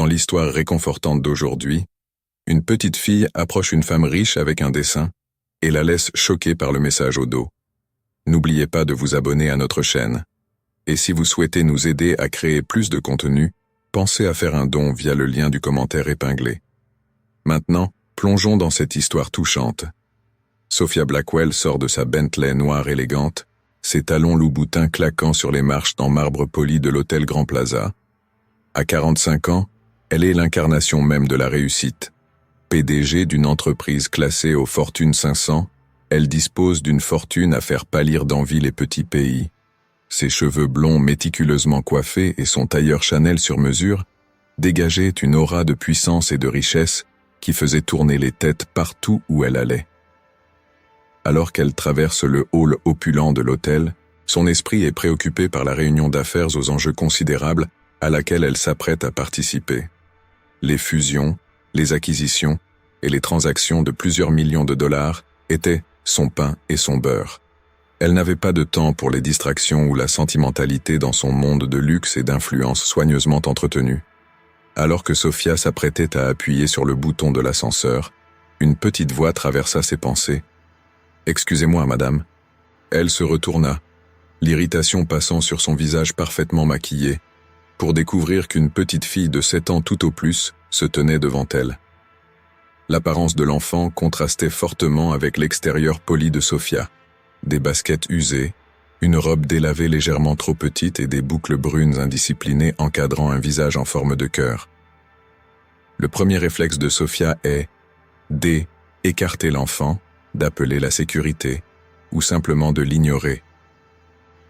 Dans l'histoire réconfortante d'aujourd'hui, une petite fille approche une femme riche avec un dessin et la laisse choquée par le message au dos. N'oubliez pas de vous abonner à notre chaîne. Et si vous souhaitez nous aider à créer plus de contenu, pensez à faire un don via le lien du commentaire épinglé. Maintenant, plongeons dans cette histoire touchante. Sophia Blackwell sort de sa Bentley noire élégante, ses talons loup-boutin claquant sur les marches en marbre poli de l'hôtel Grand Plaza. À 45 ans, elle est l'incarnation même de la réussite. PDG d'une entreprise classée au Fortune 500, elle dispose d'une fortune à faire pâlir d'envie les petits pays. Ses cheveux blonds méticuleusement coiffés et son tailleur Chanel sur mesure dégageaient une aura de puissance et de richesse qui faisait tourner les têtes partout où elle allait. Alors qu'elle traverse le hall opulent de l'hôtel, son esprit est préoccupé par la réunion d'affaires aux enjeux considérables à laquelle elle s'apprête à participer. Les fusions, les acquisitions et les transactions de plusieurs millions de dollars étaient son pain et son beurre. Elle n'avait pas de temps pour les distractions ou la sentimentalité dans son monde de luxe et d'influence soigneusement entretenu. Alors que Sophia s'apprêtait à appuyer sur le bouton de l'ascenseur, une petite voix traversa ses pensées. « Excusez-moi, madame. » Elle se retourna, l'irritation passant sur son visage parfaitement maquillé, pour découvrir qu'une petite fille de 7 ans tout au plus se tenait devant elle. L'apparence de l'enfant contrastait fortement avec l'extérieur poli de Sophia. Des baskets usées, une robe délavée légèrement trop petite et des boucles brunes indisciplinées encadrant un visage en forme de cœur. Le premier réflexe de Sophia est d'écarter l'enfant, d'appeler la sécurité, ou simplement de l'ignorer.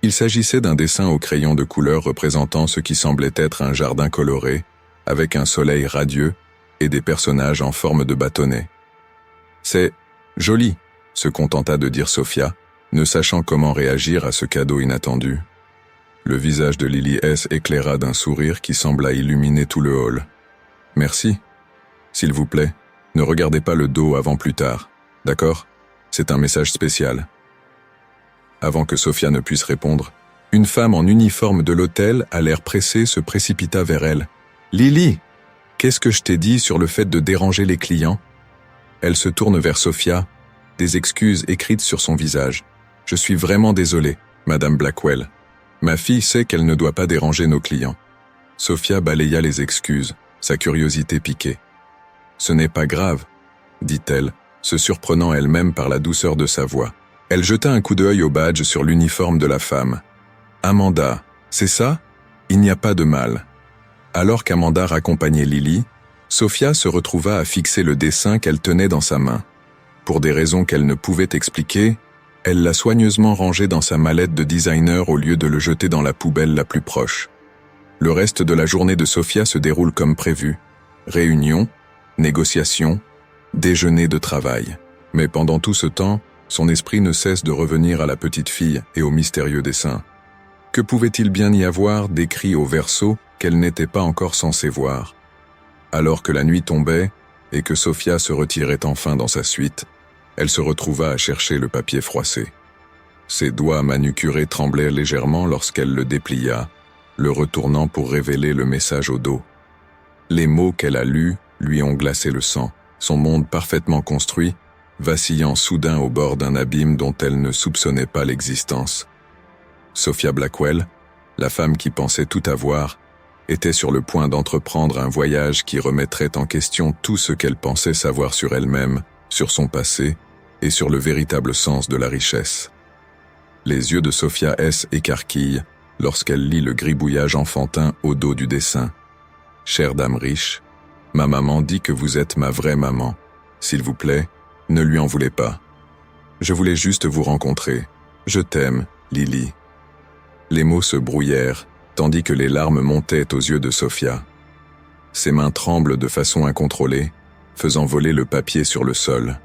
Il s'agissait d'un dessin au crayon de couleur représentant ce qui semblait être un jardin coloré, avec un soleil radieux et des personnages en forme de bâtonnets. « C'est joli », se contenta de dire Sophia, ne sachant comment réagir à ce cadeau inattendu. Le visage de Lily S. éclaira d'un sourire qui sembla illuminer tout le hall. « Merci. S'il vous plaît, ne regardez pas le dos avant plus tard, d'accord ? C'est un message spécial. » Avant que Sophia ne puisse répondre, une femme en uniforme de l'hôtel, à l'air pressé, se précipita vers elle. « Lily, qu'est-ce que je t'ai dit sur le fait de déranger les clients ?» Elle se tourne vers Sophia, des excuses écrites sur son visage. « Je suis vraiment désolée, Madame Blackwell. Ma fille sait qu'elle ne doit pas déranger nos clients. » Sophia balaya les excuses, sa curiosité piquée. « Ce n'est pas grave, » dit-elle, se surprenant elle-même par la douceur de sa voix. Elle jeta un coup d'œil au badge sur l'uniforme de la femme. « Amanda, c'est ça ? Il n'y a pas de mal. » Alors qu'Amanda raccompagnait Lily, Sophia se retrouva à fixer le dessin qu'elle tenait dans sa main. Pour des raisons qu'elle ne pouvait expliquer, elle l'a soigneusement rangé dans sa mallette de designer au lieu de le jeter dans la poubelle la plus proche. Le reste de la journée de Sophia se déroule comme prévu. Réunion, négociations, déjeuner de travail. Mais pendant tout ce temps, son esprit ne cesse de revenir à la petite fille et au mystérieux dessin. Que pouvait-il bien y avoir décrit au verso qu'elle n'était pas encore censée voir? Alors que la nuit tombait et que Sophia se retirait enfin dans sa suite, elle se retrouva à chercher le papier froissé. Ses doigts manucurés tremblaient légèrement lorsqu'elle le déplia, le retournant pour révéler le message au dos. Les mots qu'elle a lus lui ont glacé le sang, son monde parfaitement construit, vacillant soudain au bord d'un abîme dont elle ne soupçonnait pas l'existence. Sophia Blackwell, la femme qui pensait tout avoir, était sur le point d'entreprendre un voyage qui remettrait en question tout ce qu'elle pensait savoir sur elle-même, sur son passé et sur le véritable sens de la richesse. Les yeux de Sophia S. écarquillent lorsqu'elle lit le gribouillage enfantin au dos du dessin. « Chère dame riche, ma maman dit que vous êtes ma vraie maman. S'il vous plaît, ne lui en voulez pas. Je voulais juste vous rencontrer. Je t'aime, Lily. » Les mots se brouillèrent, tandis que les larmes montaient aux yeux de Sophia. Ses mains tremblent de façon incontrôlée, faisant voler le papier sur le sol.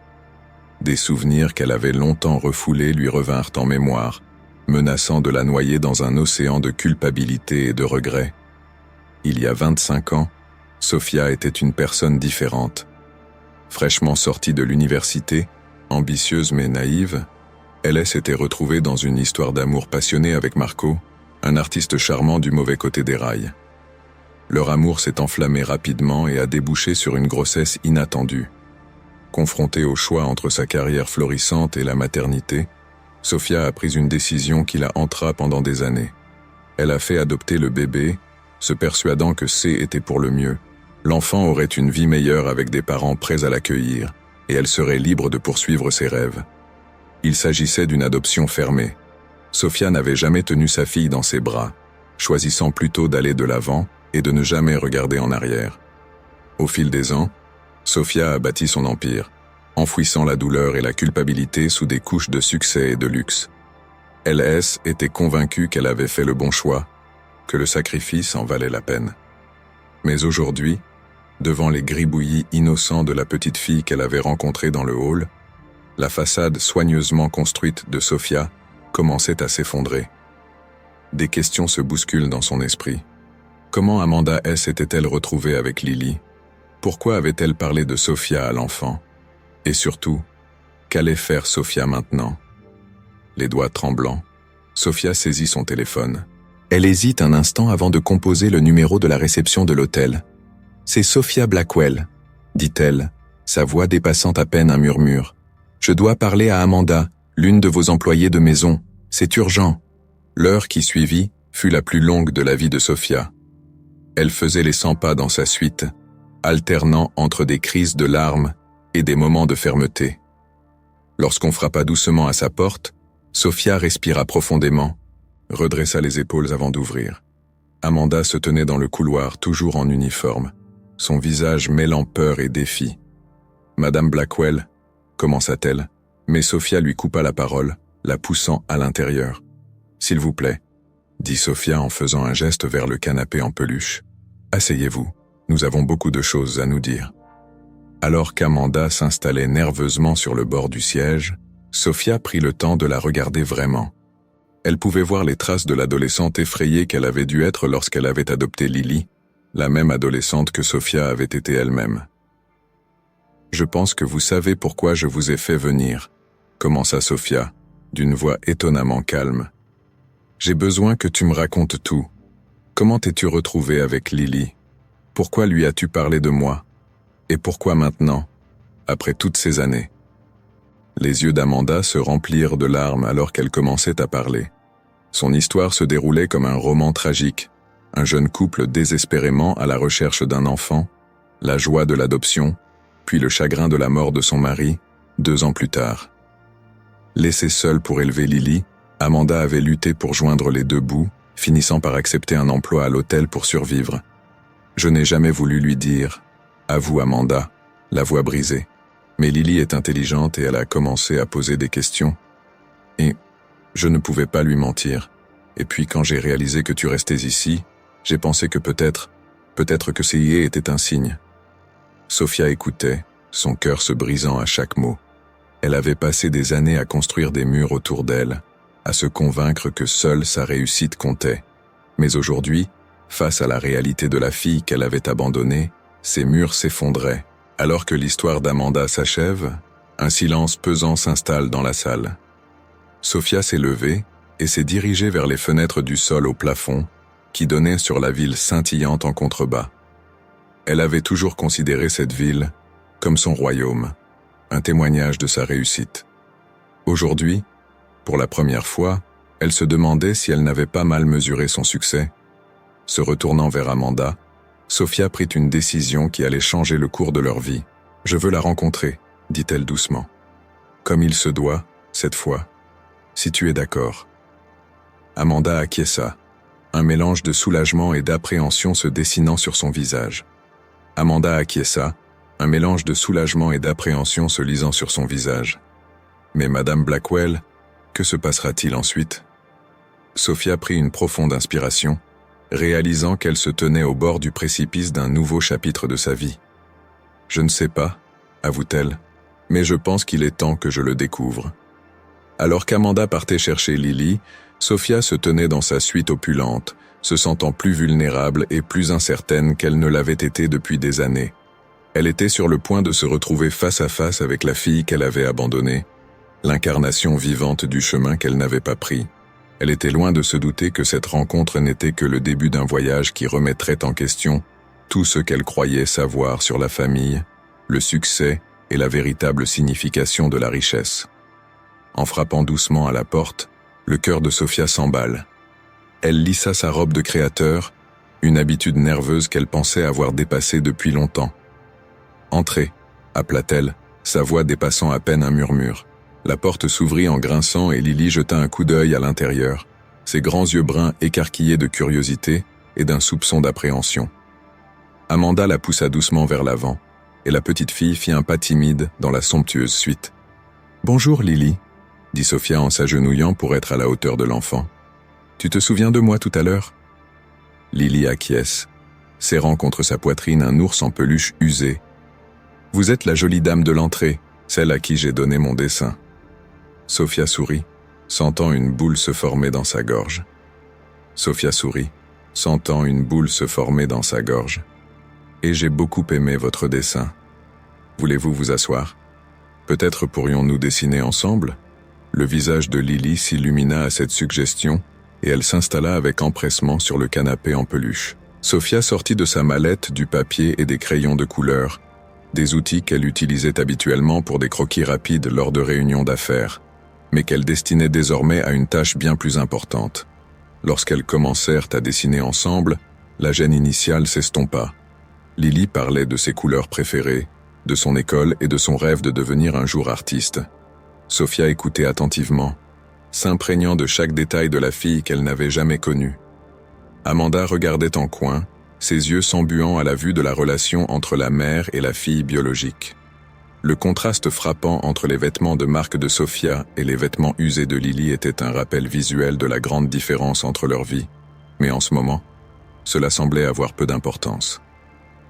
Des souvenirs qu'elle avait longtemps refoulés lui revinrent en mémoire, menaçant de la noyer dans un océan de culpabilité et de regret. Il y a 25 ans, Sophia était une personne différente. Fraîchement sortie de l'université, ambitieuse mais naïve, elle s'était retrouvée dans une histoire d'amour passionné avec Marco, un artiste charmant du mauvais côté des rails. Leur amour s'est enflammé rapidement et a débouché sur une grossesse inattendue. Confrontée au choix entre sa carrière florissante et la maternité, Sofia a pris une décision qui la hantera pendant des années. Elle a fait adopter le bébé, se persuadant que C était pour le mieux. L'enfant aurait une vie meilleure avec des parents prêts à l'accueillir, et elle serait libre de poursuivre ses rêves. Il s'agissait d'une adoption fermée. Sofia n'avait jamais tenu sa fille dans ses bras, choisissant plutôt d'aller de l'avant et de ne jamais regarder en arrière. Au fil des ans, Sofia a bâti son empire, enfouissant la douleur et la culpabilité sous des couches de succès et de luxe. LS était convaincue qu'elle avait fait le bon choix, que le sacrifice en valait la peine. Mais aujourd'hui, devant les gribouillis innocents de la petite fille qu'elle avait rencontrée dans le hall, la façade soigneusement construite de Sofia commençait à s'effondrer. Des questions se bousculent dans son esprit. Comment Amanda S. était-elle retrouvée avec Lily? Pourquoi avait-elle parlé de Sofia à l'enfant? Et surtout, qu'allait faire Sofia maintenant? Les doigts tremblants, Sofia saisit son téléphone. Elle hésite un instant avant de composer le numéro de la réception de l'hôtel. « C'est Sophia Blackwell », dit-elle, sa voix dépassant à peine un murmure. « Je dois parler à Amanda, l'une de vos employées de maison. C'est urgent. » L'heure qui suivit fut la plus longue de la vie de Sofia. Elle faisait les 100 pas dans sa suite, alternant entre des crises de larmes et des moments de fermeté. Lorsqu'on frappa doucement à sa porte, Sofia respira profondément, redressa les épaules avant d'ouvrir. Amanda se tenait dans le couloir, toujours en uniforme, son visage mêlant peur et défi. « Madame Blackwell » commença-t-elle, mais Sofia lui coupa la parole, la poussant à l'intérieur. « S'il vous plaît » dit Sofia en faisant un geste vers le canapé en peluche. « Asseyez-vous, nous avons beaucoup de choses à nous dire. » Alors qu'Amanda s'installait nerveusement sur le bord du siège, Sofia prit le temps de la regarder vraiment. Elle pouvait voir les traces de l'adolescente effrayée qu'elle avait dû être lorsqu'elle avait adopté Lily, la même adolescente que Sofia avait été elle-même. « Je pense que vous savez pourquoi je vous ai fait venir », commença Sofia, d'une voix étonnamment calme. « J'ai besoin que tu me racontes tout. Comment t'es-tu retrouvée avec Lily? Pourquoi lui as-tu parlé de moi? Et pourquoi maintenant, après toutes ces années ?» Les yeux d'Amanda se remplirent de larmes alors qu'elle commençait à parler. Son histoire se déroulait comme un roman tragique, un jeune couple désespérément à la recherche d'un enfant, la joie de l'adoption, puis le chagrin de la mort de son mari, 2 ans plus tard. Laissée seule pour élever Lily, Amanda avait lutté pour joindre les 2 bouts, finissant par accepter un emploi à l'hôtel pour survivre. Je n'ai jamais voulu lui dire, avoue Amanda, la voix brisée. Mais Lily est intelligente et elle a commencé à poser des questions. Et je ne pouvais pas lui mentir. Et puis quand j'ai réalisé que tu restais ici, j'ai pensé que peut-être que CIA était un signe. Sofia écoutait, son cœur se brisant à chaque mot. Elle avait passé des années à construire des murs autour d'elle, à se convaincre que seule sa réussite comptait. Mais aujourd'hui, face à la réalité de la fille qu'elle avait abandonnée, ces murs s'effondraient. Alors que l'histoire d'Amanda s'achève, un silence pesant s'installe dans la salle. Sofia s'est levée et s'est dirigée vers les fenêtres du sol au plafond, qui donnaient sur la ville scintillante en contrebas. Elle avait toujours considéré cette ville comme son royaume, un témoignage de sa réussite. Aujourd'hui, pour la première fois, elle se demandait si elle n'avait pas mal mesuré son succès. Se retournant vers Amanda, Sofia prit une décision qui allait changer le cours de leur vie. « Je veux la rencontrer », dit-elle doucement. « Comme il se doit, cette fois, si tu es d'accord. » Amanda acquiesça, un mélange de soulagement et d'appréhension se dessinant sur son visage. Amanda acquiesça, un mélange de soulagement et d'appréhension se lisant sur son visage. Mais Madame Blackwell, que se passera-t-il ensuite? Sofia prit une profonde inspiration, réalisant qu'elle se tenait au bord du précipice d'un nouveau chapitre de sa vie. « Je ne sais pas », avoue-t-elle, « mais je pense qu'il est temps que je le découvre. » Alors qu'Amanda partait chercher Lily, Sofia se tenait dans sa suite opulente, se sentant plus vulnérable et plus incertaine qu'elle ne l'avait été depuis des années. Elle était sur le point de se retrouver face à face avec la fille qu'elle avait abandonnée, l'incarnation vivante du chemin qu'elle n'avait pas pris. Elle était loin de se douter que cette rencontre n'était que le début d'un voyage qui remettrait en question tout ce qu'elle croyait savoir sur la famille, le succès et la véritable signification de la richesse. En frappant doucement à la porte, le cœur de Sofia s'emballe. Elle lissa sa robe de créateur, une habitude nerveuse qu'elle pensait avoir dépassée depuis longtemps. « Entrez », appela-t-elle, sa voix dépassant à peine un murmure. La porte s'ouvrit en grinçant et Lily jeta un coup d'œil à l'intérieur, ses grands yeux bruns écarquillés de curiosité et d'un soupçon d'appréhension. Amanda la poussa doucement vers l'avant, et la petite fille fit un pas timide dans la somptueuse suite. « Bonjour Lily », dit Sofia en s'agenouillant pour être à la hauteur de l'enfant. « Tu te souviens de moi tout à l'heure » Lily acquiesce, serrant contre sa poitrine un ours en peluche usé. « Vous êtes la jolie dame de l'entrée, celle à qui j'ai donné mon dessin. » Sofia sourit, sentant une boule se former dans sa gorge. Sofia sourit, sentant une boule se former dans sa gorge. « Et j'ai beaucoup aimé votre dessin. Voulez-vous vous asseoir? Peut-être pourrions-nous dessiner ensemble ?» Le visage de Lily s'illumina à cette suggestion et elle s'installa avec empressement sur le canapé en peluche. Sofia sortit de sa mallette du papier et des crayons de couleur, des outils qu'elle utilisait habituellement pour des croquis rapides lors de réunions d'affaires, mais qu'elle destinait désormais à une tâche bien plus importante. Lorsqu'elles commencèrent à dessiner ensemble, la gêne initiale s'estompa. Lily parlait de ses couleurs préférées, de son école et de son rêve de devenir un jour artiste. Sofia écoutait attentivement, s'imprégnant de chaque détail de la fille qu'elle n'avait jamais connue. Amanda regardait en coin, ses yeux s'embuant à la vue de la relation entre la mère et la fille biologique. Le contraste frappant entre les vêtements de marque de Sofia et les vêtements usés de Lily était un rappel visuel de la grande différence entre leurs vies, mais en ce moment, cela semblait avoir peu d'importance.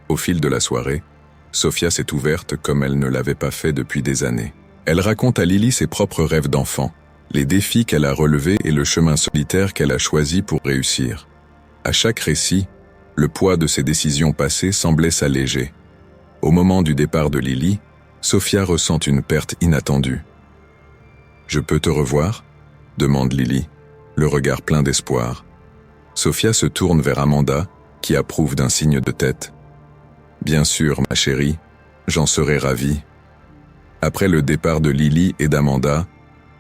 Au fil de la soirée, Sofia s'est ouverte comme elle ne l'avait pas fait depuis des années. Elle raconte à Lily ses propres rêves d'enfant, les défis qu'elle a relevés et le chemin solitaire qu'elle a choisi pour réussir. À chaque récit, le poids de ses décisions passées semblait s'alléger. Au moment du départ de Lily, Sofia ressent une perte inattendue. « Je peux te revoir ?» demande Lily, le regard plein d'espoir. Sofia se tourne vers Amanda, qui approuve d'un signe de tête. « Bien sûr, ma chérie, j'en serai ravie. » Après le départ de Lily et d'Amanda,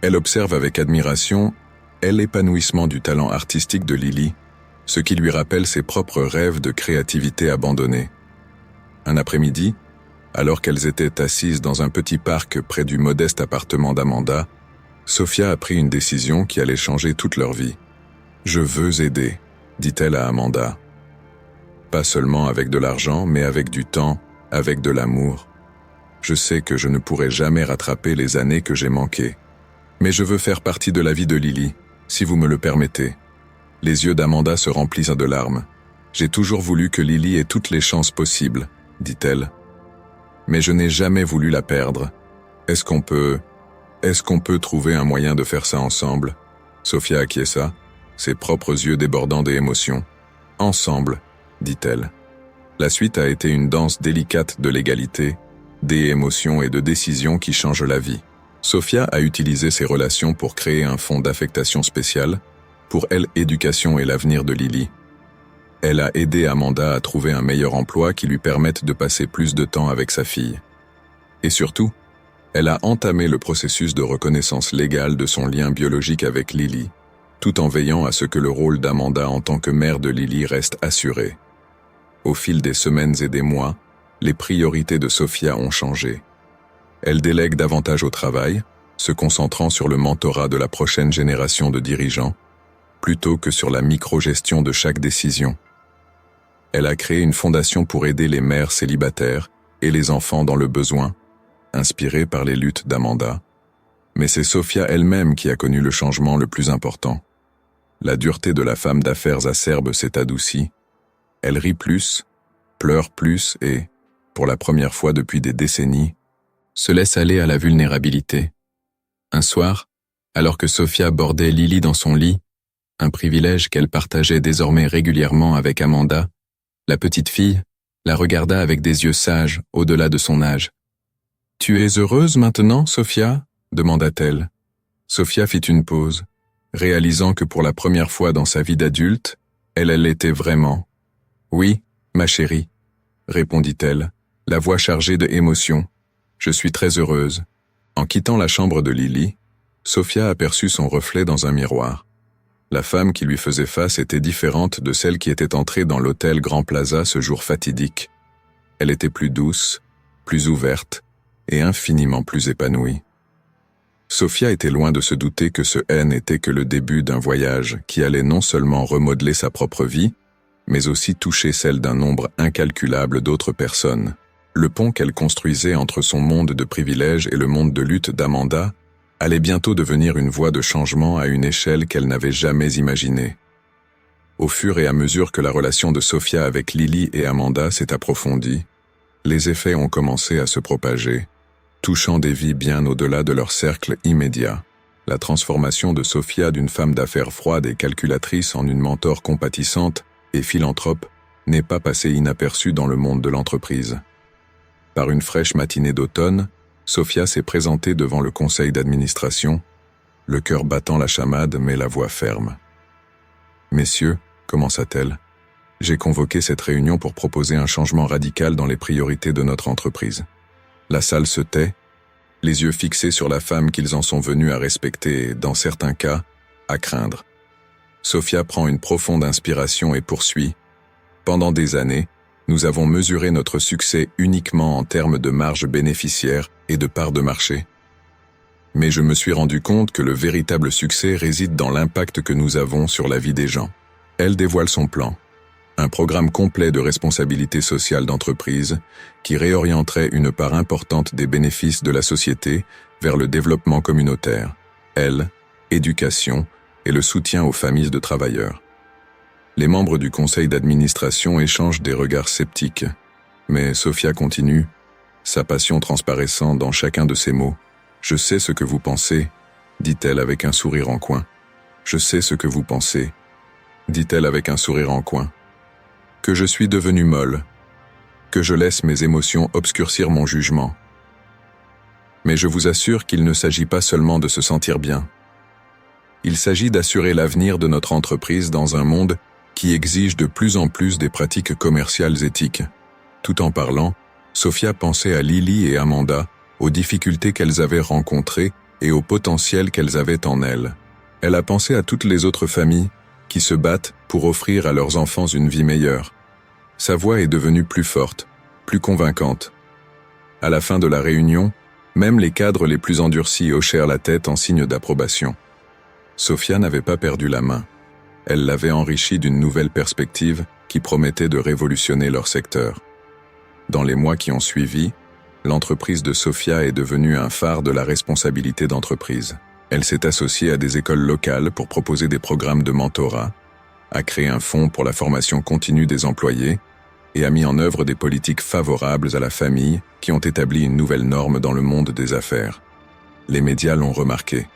elle observe avec admiration l'épanouissement du talent artistique de Lily, ce qui lui rappelle ses propres rêves de créativité abandonnés. Un après-midi, alors qu'elles étaient assises dans un petit parc près du modeste appartement d'Amanda, Sofia a pris une décision qui allait changer toute leur vie. « Je veux aider », dit-elle à Amanda. Pas seulement avec de l'argent, mais avec du temps, avec de l'amour. Je sais que je ne pourrai jamais rattraper les années que j'ai manquées. Mais je veux faire partie de la vie de Lily, si vous me le permettez. Les yeux d'Amanda se remplissent de larmes. J'ai toujours voulu que Lily ait toutes les chances possibles, dit-elle. Mais je n'ai jamais voulu la perdre. Est-ce qu'on peut trouver un moyen de faire ça ensemble? Sofia acquiesça, ses propres yeux débordant d'émotion. Ensemble, dit-elle. La suite a été une danse délicate de l'égalité, des émotions et de décisions qui changent la vie. Sofia a utilisé ses relations pour créer un fonds d'affectation spéciale, pour l'éducation et l'avenir de Lily. Elle a aidé Amanda à trouver un meilleur emploi qui lui permette de passer plus de temps avec sa fille. Et surtout, elle a entamé le processus de reconnaissance légale de son lien biologique avec Lily, tout en veillant à ce que le rôle d'Amanda en tant que mère de Lily reste assuré. Au fil des semaines et des mois, les priorités de Sofia ont changé. Elle délègue davantage au travail, se concentrant sur le mentorat de la prochaine génération de dirigeants, plutôt que sur la micro-gestion de chaque décision. Elle a créé une fondation pour aider les mères célibataires et les enfants dans le besoin, inspirée par les luttes d'Amanda. Mais c'est Sofia elle-même qui a connu le changement le plus important. La dureté de la femme d'affaires acerbe s'est adoucie. Elle rit plus, pleure plus et, pour la première fois depuis des décennies, se laisse aller à la vulnérabilité. Un soir, alors que Sofia bordait Lily dans son lit, un privilège qu'elle partageait désormais régulièrement avec Amanda, la petite fille la regarda avec des yeux sages au-delà de son âge. « Tu es heureuse maintenant, Sofia ?» demanda-t-elle. Sofia fit une pause, réalisant que pour la première fois dans sa vie d'adulte, elle l'était vraiment. « Oui, ma chérie, » répondit-elle, la voix chargée d'émotion. « Je suis très heureuse. » En quittant la chambre de Lily, Sophia aperçut son reflet dans un miroir. La femme qui lui faisait face était différente de celle qui était entrée dans l'hôtel Grand Plaza ce jour fatidique. Elle était plus douce, plus ouverte et infiniment plus épanouie. Sophia était loin de se douter que ce n'était que le début d'un voyage qui allait non seulement remodeler sa propre vie, mais aussi toucher celle d'un nombre incalculable d'autres personnes. Le pont qu'elle construisait entre son monde de privilèges et le monde de lutte d'Amanda allait bientôt devenir une voie de changement à une échelle qu'elle n'avait jamais imaginée. Au fur et à mesure que la relation de Sophia avec Lily et Amanda s'est approfondie, les effets ont commencé à se propager, touchant des vies bien au-delà de leur cercle immédiat. La transformation de Sophia d'une femme d'affaires froide et calculatrice en une mentor compatissante et philanthrope n'est pas passée inaperçue dans le monde de l'entreprise. Par une fraîche matinée d'automne, Sophia s'est présentée devant le conseil d'administration, le cœur battant la chamade mais la voix ferme. « Messieurs, » commença-t-elle, « j'ai convoqué cette réunion pour proposer un changement radical dans les priorités de notre entreprise. » La salle se tait, les yeux fixés sur la femme qu'ils en sont venus à respecter et, dans certains cas, à craindre. Sophia prend une profonde inspiration et poursuit. « Pendant des années, nous avons mesuré notre succès uniquement en termes de marge bénéficiaire et de part de marché. Mais je me suis rendu compte que le véritable succès réside dans l'impact que nous avons sur la vie des gens. » Elle dévoile son plan. Un programme complet de responsabilité sociale d'entreprise qui réorienterait une part importante des bénéfices de la société vers le développement communautaire, éducation et le soutien aux familles de travailleurs. Les membres du conseil d'administration échangent des regards sceptiques, mais Sophia continue, sa passion transparaissant dans chacun de ses mots. « Je sais ce que vous pensez, » dit-elle avec un sourire en coin. « Je sais ce que vous pensez, » dit-elle avec un sourire en coin. « Que je suis devenue molle, que je laisse mes émotions obscurcir mon jugement. Mais je vous assure qu'il ne s'agit pas seulement de se sentir bien. Il s'agit d'assurer l'avenir de notre entreprise dans un monde qui exige de plus en plus des pratiques commerciales éthiques. » Tout en parlant, Sophia pensait à Lily et Amanda, aux difficultés qu'elles avaient rencontrées et au potentiel qu'elles avaient en elles. Elle a pensé à toutes les autres familles qui se battent pour offrir à leurs enfants une vie meilleure. Sa voix est devenue plus forte, plus convaincante. À la fin de la réunion, même les cadres les plus endurcis hochèrent la tête en signe d'approbation. Sophia n'avait pas perdu la main. Elle l'avait enrichie d'une nouvelle perspective qui promettait de révolutionner leur secteur. Dans les mois qui ont suivi, l'entreprise de Sophia est devenue un phare de la responsabilité d'entreprise. Elle s'est associée à des écoles locales pour proposer des programmes de mentorat, a créé un fonds pour la formation continue des employés et a mis en œuvre des politiques favorables à la famille qui ont établi une nouvelle norme dans le monde des affaires. Les médias l'ont remarqué.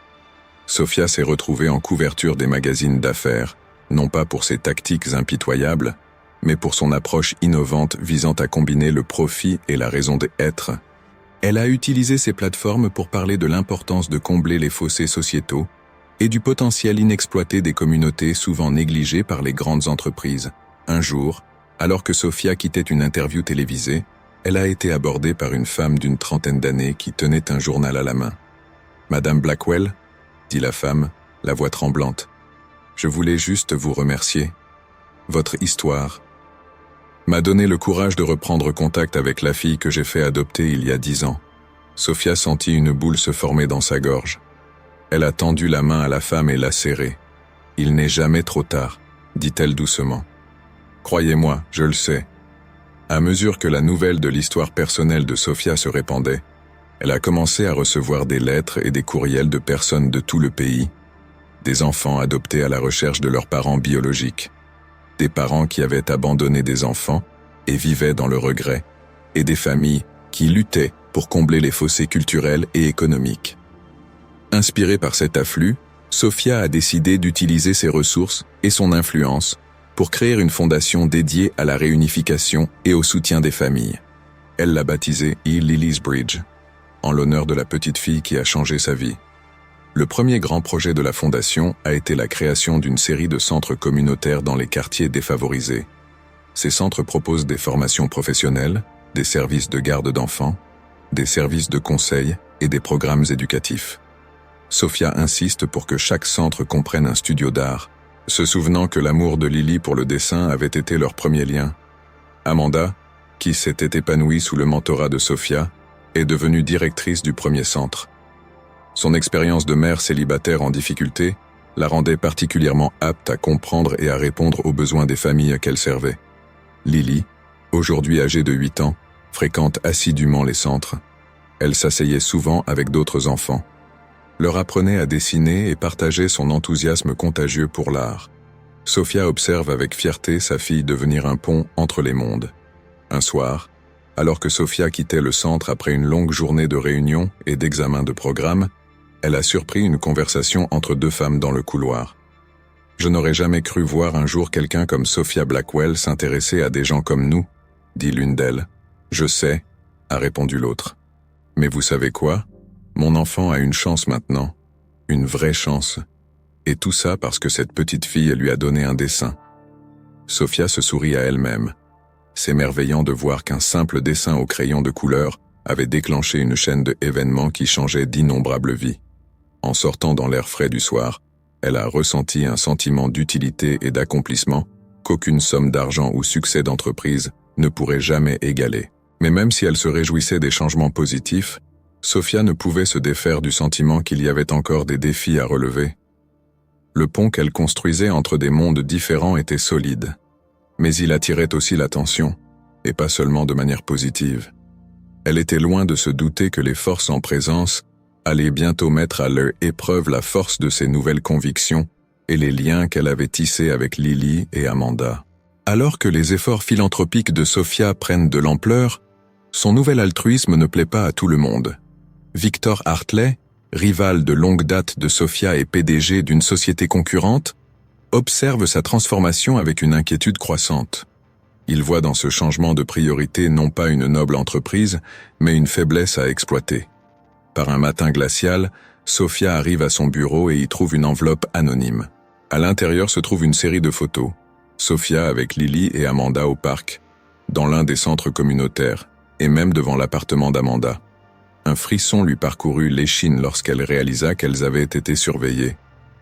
Sophia s'est retrouvée en couverture des magazines d'affaires, non pas pour ses tactiques impitoyables, mais pour son approche innovante visant à combiner le profit et la raison d'être. Elle a utilisé ces plateformes pour parler de l'importance de combler les fossés sociétaux et du potentiel inexploité des communautés souvent négligées par les grandes entreprises. Un jour, alors que Sophia quittait une interview télévisée, elle a été abordée par une femme d'une trentaine d'années qui tenait un journal à la main. « Madame Blackwell ?» dit la femme, la voix tremblante. « Je voulais juste vous remercier. Votre histoire m'a donné le courage de reprendre contact avec la fille que j'ai fait adopter il y a 10 ans. » Sophia sentit une boule se former dans sa gorge. Elle a tendu la main à la femme et l'a serrée. « Il n'est jamais trop tard, » dit-elle doucement. « Croyez-moi, je le sais. » À mesure que la nouvelle de l'histoire personnelle de Sophia se répandait, elle a commencé à recevoir des lettres et des courriels de personnes de tout le pays, des enfants adoptés à la recherche de leurs parents biologiques, des parents qui avaient abandonné des enfants et vivaient dans le regret, et des familles qui luttaient pour combler les fossés culturels et économiques. Inspirée par cet afflux, Sophia a décidé d'utiliser ses ressources et son influence pour créer une fondation dédiée à la réunification et au soutien des familles. Elle l'a baptisée E. Lily's Bridge, en l'honneur de la petite fille qui a changé sa vie. Le premier grand projet de la Fondation a été la création d'une série de centres communautaires dans les quartiers défavorisés. Ces centres proposent des formations professionnelles, des services de garde d'enfants, des services de conseil et des programmes éducatifs. Sophia insiste pour que chaque centre comprenne un studio d'art, se souvenant que l'amour de Lily pour le dessin avait été leur premier lien. Amanda, qui s'était épanouie sous le mentorat de Sophia, est devenue directrice du premier centre. Son expérience de mère célibataire en difficulté la rendait particulièrement apte à comprendre et à répondre aux besoins des familles qu'elle servait. Lily, aujourd'hui âgée de 8 ans, fréquente assidûment les centres. Elle s'asseyait souvent avec d'autres enfants, leur apprenait à dessiner et partageait son enthousiasme contagieux pour l'art. Sophia observe avec fierté sa fille devenir un pont entre les mondes. Un soir, alors que Sophia quittait le centre après une longue journée de réunions et d'examens de programme, elle a surpris une conversation entre deux femmes dans le couloir. « Je n'aurais jamais cru voir un jour quelqu'un comme Sophia Blackwell s'intéresser à des gens comme nous, » dit l'une d'elles. « Je sais, » a répondu l'autre. « Mais vous savez quoi ? Mon enfant a une chance maintenant, une vraie chance. Et tout ça parce que cette petite fille lui a donné un dessin. » Sophia se sourit à elle-même, s'émerveillant de voir qu'un simple dessin au crayon de couleur avait déclenché une chaîne d'événements qui changeait d'innombrables vies. En sortant dans l'air frais du soir, elle a ressenti un sentiment d'utilité et d'accomplissement qu'aucune somme d'argent ou succès d'entreprise ne pourrait jamais égaler. Mais même si elle se réjouissait des changements positifs, Sophia ne pouvait se défaire du sentiment qu'il y avait encore des défis à relever. Le pont qu'elle construisait entre des mondes différents était solide, mais il attirait aussi l'attention, et pas seulement de manière positive. Elle était loin de se douter que les forces en présence allaient bientôt mettre à leur épreuve la force de ses nouvelles convictions et les liens qu'elle avait tissés avec Lily et Amanda. Alors que les efforts philanthropiques de Sophia prennent de l'ampleur, son nouvel altruisme ne plaît pas à tout le monde. Victor Hartley, rival de longue date de Sophia et PDG d'une société concurrente, observe sa transformation avec une inquiétude croissante. Il voit dans ce changement de priorité non pas une noble entreprise, mais une faiblesse à exploiter. Par un matin glacial, Sophia arrive à son bureau et y trouve une enveloppe anonyme. À l'intérieur se trouve une série de photos. Sophia avec Lily et Amanda au parc, dans l'un des centres communautaires, et même devant l'appartement d'Amanda. Un frisson lui parcourut l'échine lorsqu'elle réalisa qu'elles avaient été surveillées.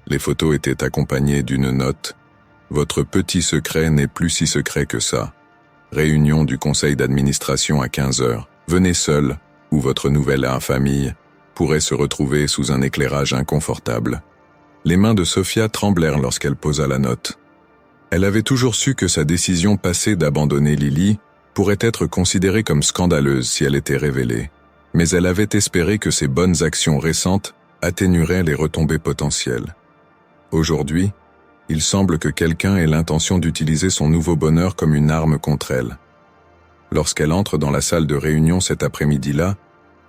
Les photos étaient accompagnées d'une note. « Votre petit secret n'est plus si secret que ça. Réunion du conseil d'administration à 15 heures. Venez seul, ou votre nouvelle infamie pourrait se retrouver sous un éclairage inconfortable. » Les mains de Sophia tremblèrent lorsqu'elle posa la note. Elle avait toujours su que sa décision passée d'abandonner Lily pourrait être considérée comme scandaleuse si elle était révélée. Mais elle avait espéré que ses bonnes actions récentes atténueraient les retombées potentielles. Aujourd'hui, il semble que quelqu'un ait l'intention d'utiliser son nouveau bonheur comme une arme contre elle. Lorsqu'elle entre dans la salle de réunion cet après-midi-là,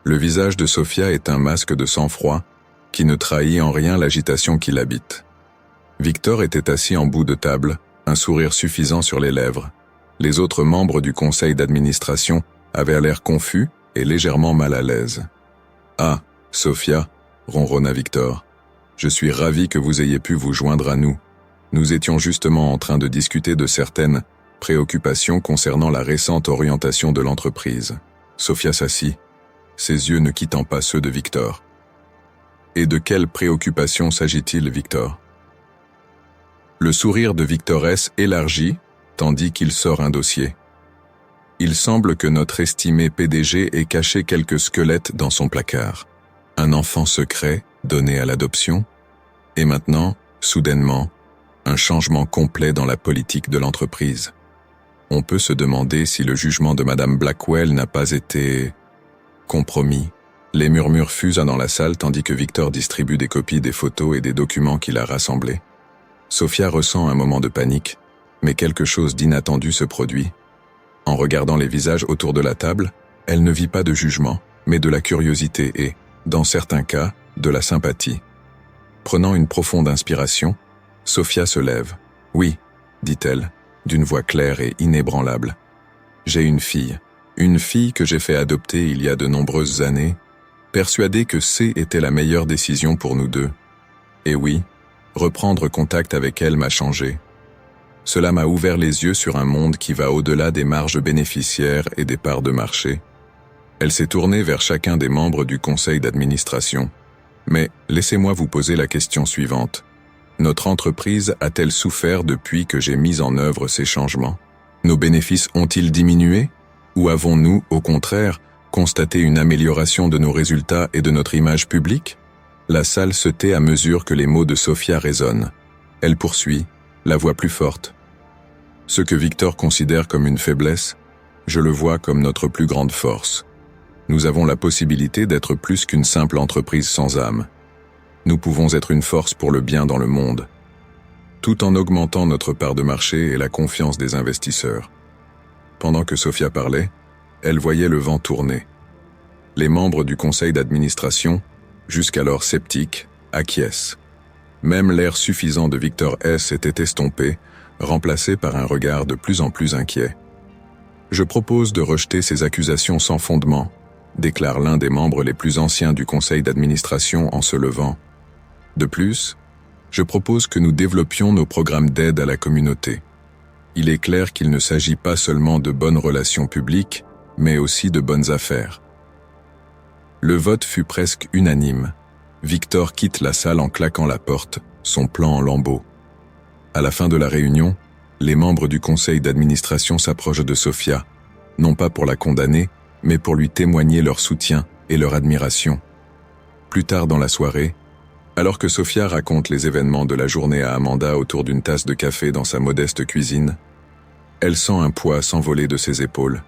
le visage de Sophia est un masque de sang-froid qui ne trahit en rien l'agitation qui l'habite. Victor était assis en bout de table, un sourire suffisant sur les lèvres. Les autres membres du conseil d'administration avaient l'air confus et légèrement mal à l'aise. « Ah, Sophia, » ronronna Victor, « je suis ravi que vous ayez pu vous joindre à nous. Nous étions justement en train de discuter de certaines préoccupations concernant la récente orientation de l'entreprise. » Sophia s'assit, ses yeux ne quittant pas ceux de Victor. « Et de quelles préoccupations s'agit-il, Victor ?» Le sourire de Victor S. élargit, tandis qu'il sort un dossier. « Il semble que notre estimé PDG ait caché quelques squelettes dans son placard. Un enfant secret donné à l'adoption, et maintenant, soudainement, un changement complet dans la politique de l'entreprise. On peut se demander si le jugement de Madame Blackwell n'a pas été compromis. » Les murmures fusent dans la salle tandis que Victor distribue des copies des photos et des documents qu'il a rassemblés. Sophia ressent un moment de panique, mais quelque chose d'inattendu se produit. En regardant les visages autour de la table, elle ne vit pas de jugement, mais de la curiosité et, dans certains cas, de la sympathie. Prenant une profonde inspiration, Sophia se lève. « Oui, » dit-elle, d'une voix claire et inébranlable. « J'ai une fille que j'ai fait adopter il y a de nombreuses années, persuadé que C était la meilleure décision pour nous deux. Et oui, reprendre contact avec elle m'a changé. Cela m'a ouvert les yeux sur un monde qui va au-delà des marges bénéficiaires et des parts de marché. Elle s'est tournée vers chacun des membres du conseil d'administration. Mais laissez-moi vous poser la question suivante. Notre entreprise a-t-elle souffert depuis que j'ai mis en œuvre ces changements? Nos bénéfices ont-ils diminué? Ou avons-nous, au contraire, constaté une amélioration de nos résultats et de notre image publique? La salle se tait à mesure que les mots de Sophia résonnent. Elle poursuit, la voix plus forte. Ce que Victor considère comme une faiblesse, je le vois comme notre plus grande force. Nous avons la possibilité d'être plus qu'une simple entreprise sans âme. Nous pouvons être une force pour le bien dans le monde, tout en augmentant notre part de marché et la confiance des investisseurs. Pendant que Sophia parlait, elle voyait le vent tourner. Les membres du conseil d'administration, jusqu'alors sceptiques, acquiescent. Même l'air suffisant de Victor S. était estompé, remplacé par un regard de plus en plus inquiet. « Je propose de rejeter ces accusations sans fondement », déclare l'un des membres les plus anciens du conseil d'administration en se levant. De plus, je propose que nous développions nos programmes d'aide à la communauté. Il est clair qu'il ne s'agit pas seulement de bonnes relations publiques, mais aussi de bonnes affaires. Le vote fut presque unanime. Victor quitte la salle en claquant la porte, son plan en lambeaux. À la fin de la réunion, les membres du conseil d'administration s'approchent de Sophia, non pas pour la condamner, mais pour lui témoigner leur soutien et leur admiration. Plus tard dans la soirée, alors que Sophia raconte les événements de la journée à Amanda autour d'une tasse de café dans sa modeste cuisine, elle sent un poids s'envoler de ses épaules.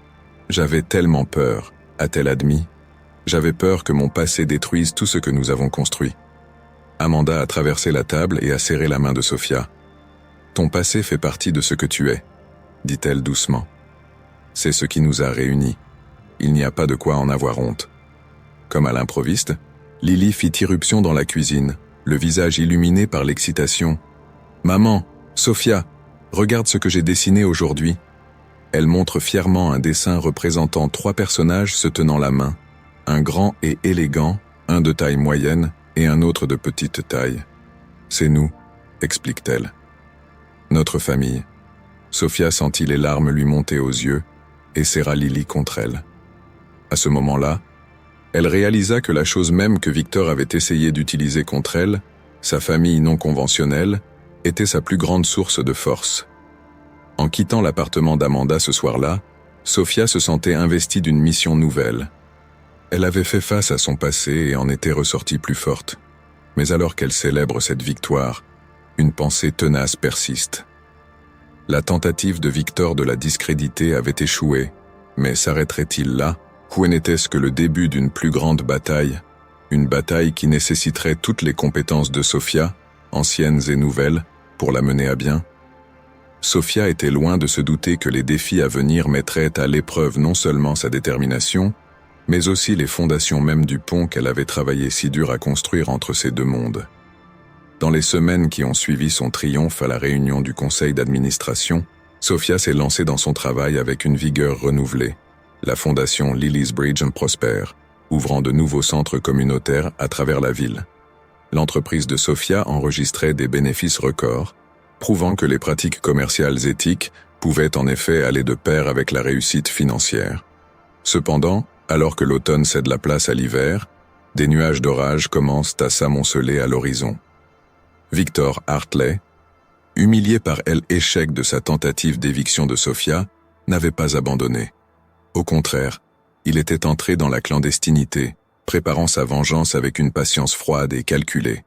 « J'avais tellement peur », a-t-elle admis. « J'avais peur que mon passé détruise tout ce que nous avons construit. » Amanda a traversé la table et a serré la main de Sophia. « Ton passé fait partie de ce que tu es », dit-elle doucement. « C'est ce qui nous a réunis. Il n'y a pas de quoi en avoir honte. » Comme à l'improviste, Lily fit irruption dans la cuisine, le visage illuminé par l'excitation. « Maman, Sophia, regarde ce que j'ai dessiné aujourd'hui. » Elle montre fièrement un dessin représentant 3 personnages se tenant la main, un grand et élégant, un de taille moyenne et un autre de petite taille. « C'est nous, » explique-t-elle. « Notre famille. » Sophia sentit les larmes lui monter aux yeux et serra Lily contre elle. À ce moment-là, elle réalisa que la chose même que Victor avait essayé d'utiliser contre elle, sa famille non conventionnelle, était sa plus grande source de force. En quittant l'appartement d'Amanda ce soir-là, Sophia se sentait investie d'une mission nouvelle. Elle avait fait face à son passé et en était ressortie plus forte. Mais alors qu'elle célèbre cette victoire, une pensée tenace persiste. La tentative de Victor de la discréditer avait échoué, mais s'arrêterait-il là? Ou n'était-ce que le début d'une plus grande bataille, une bataille qui nécessiterait toutes les compétences de Sophia, anciennes et nouvelles, pour la mener à bien? Sophia était loin de se douter que les défis à venir mettraient à l'épreuve non seulement sa détermination, mais aussi les fondations mêmes du pont qu'elle avait travaillé si dur à construire entre ces deux mondes. Dans les semaines qui ont suivi son triomphe à la réunion du conseil d'administration, Sophia s'est lancée dans son travail avec une vigueur renouvelée. La fondation Lily's Bridge prospère, ouvrant de nouveaux centres communautaires à travers la ville. L'entreprise de Sophia enregistrait des bénéfices records, prouvant que les pratiques commerciales éthiques pouvaient en effet aller de pair avec la réussite financière. Cependant, alors que l'automne cède la place à l'hiver, des nuages d'orage commencent à s'amonceler à l'horizon. Victor Hartley, humilié par l'échec de sa tentative d'éviction de Sophia, n'avait pas abandonné. Au contraire, il était entré dans la clandestinité, préparant sa vengeance avec une patience froide et calculée.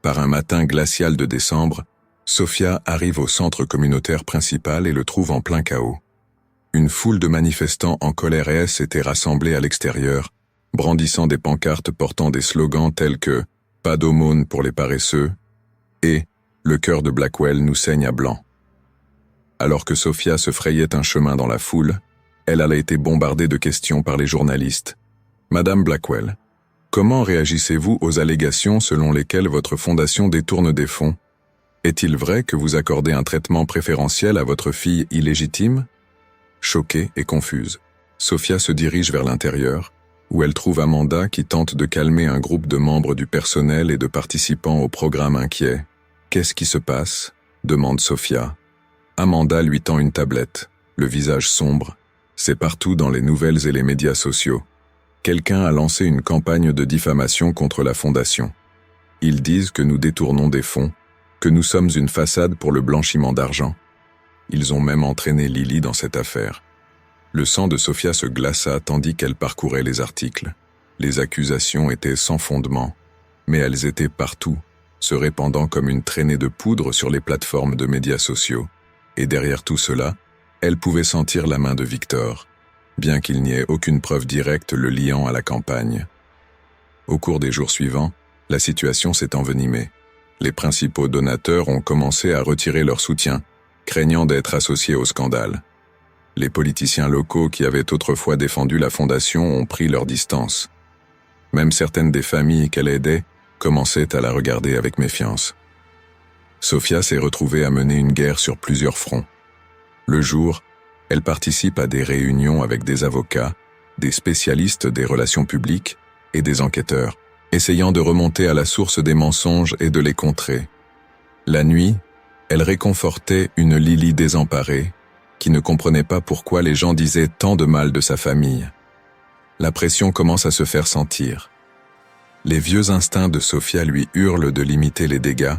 Par un matin glacial de décembre, Sophia arrive au centre communautaire principal et le trouve en plein chaos. Une foule de manifestants en colère s'était rassemblée à l'extérieur, brandissant des pancartes portant des slogans tels que « Pas d'aumône pour les paresseux » et « Le cœur de Blackwell nous saigne à blanc ». Alors que Sophia se frayait un chemin dans la foule, elle a été bombardée de questions par les journalistes. « Madame Blackwell, comment réagissez-vous aux allégations selon lesquelles votre fondation détourne des fonds? Est-il vrai que vous accordez un traitement préférentiel à votre fille illégitime ?» Choquée et confuse, Sophia se dirige vers l'intérieur, où elle trouve Amanda qui tente de calmer un groupe de membres du personnel et de participants au programme inquiets. « Qu'est-ce qui se passe ?» demande Sophia. Amanda lui tend une tablette, le visage sombre. C'est partout dans les nouvelles et les médias sociaux. Quelqu'un a lancé une campagne de diffamation contre la Fondation. Ils disent que nous détournons des fonds, que nous sommes une façade pour le blanchiment d'argent. Ils ont même entraîné Lily dans cette affaire. Le sang de Sophia se glaça tandis qu'elle parcourait les articles. Les accusations étaient sans fondement, mais elles étaient partout, se répandant comme une traînée de poudre sur les plateformes de médias sociaux. Et derrière tout cela, elle pouvait sentir la main de Victor, bien qu'il n'y ait aucune preuve directe le liant à la campagne. Au cours des jours suivants, la situation s'est envenimée. Les principaux donateurs ont commencé à retirer leur soutien, craignant d'être associés au scandale. Les politiciens locaux qui avaient autrefois défendu la Fondation ont pris leur distance. Même certaines des familles qu'elle aidait commençaient à la regarder avec méfiance. Sophia s'est retrouvée à mener une guerre sur plusieurs fronts. Le jour, elle participe à des réunions avec des avocats, des spécialistes des relations publiques et des enquêteurs, essayant de remonter à la source des mensonges et de les contrer. La nuit, elle réconfortait une Lily désemparée, qui ne comprenait pas pourquoi les gens disaient tant de mal de sa famille. La pression commence à se faire sentir. Les vieux instincts de Sophia lui hurlent de limiter les dégâts,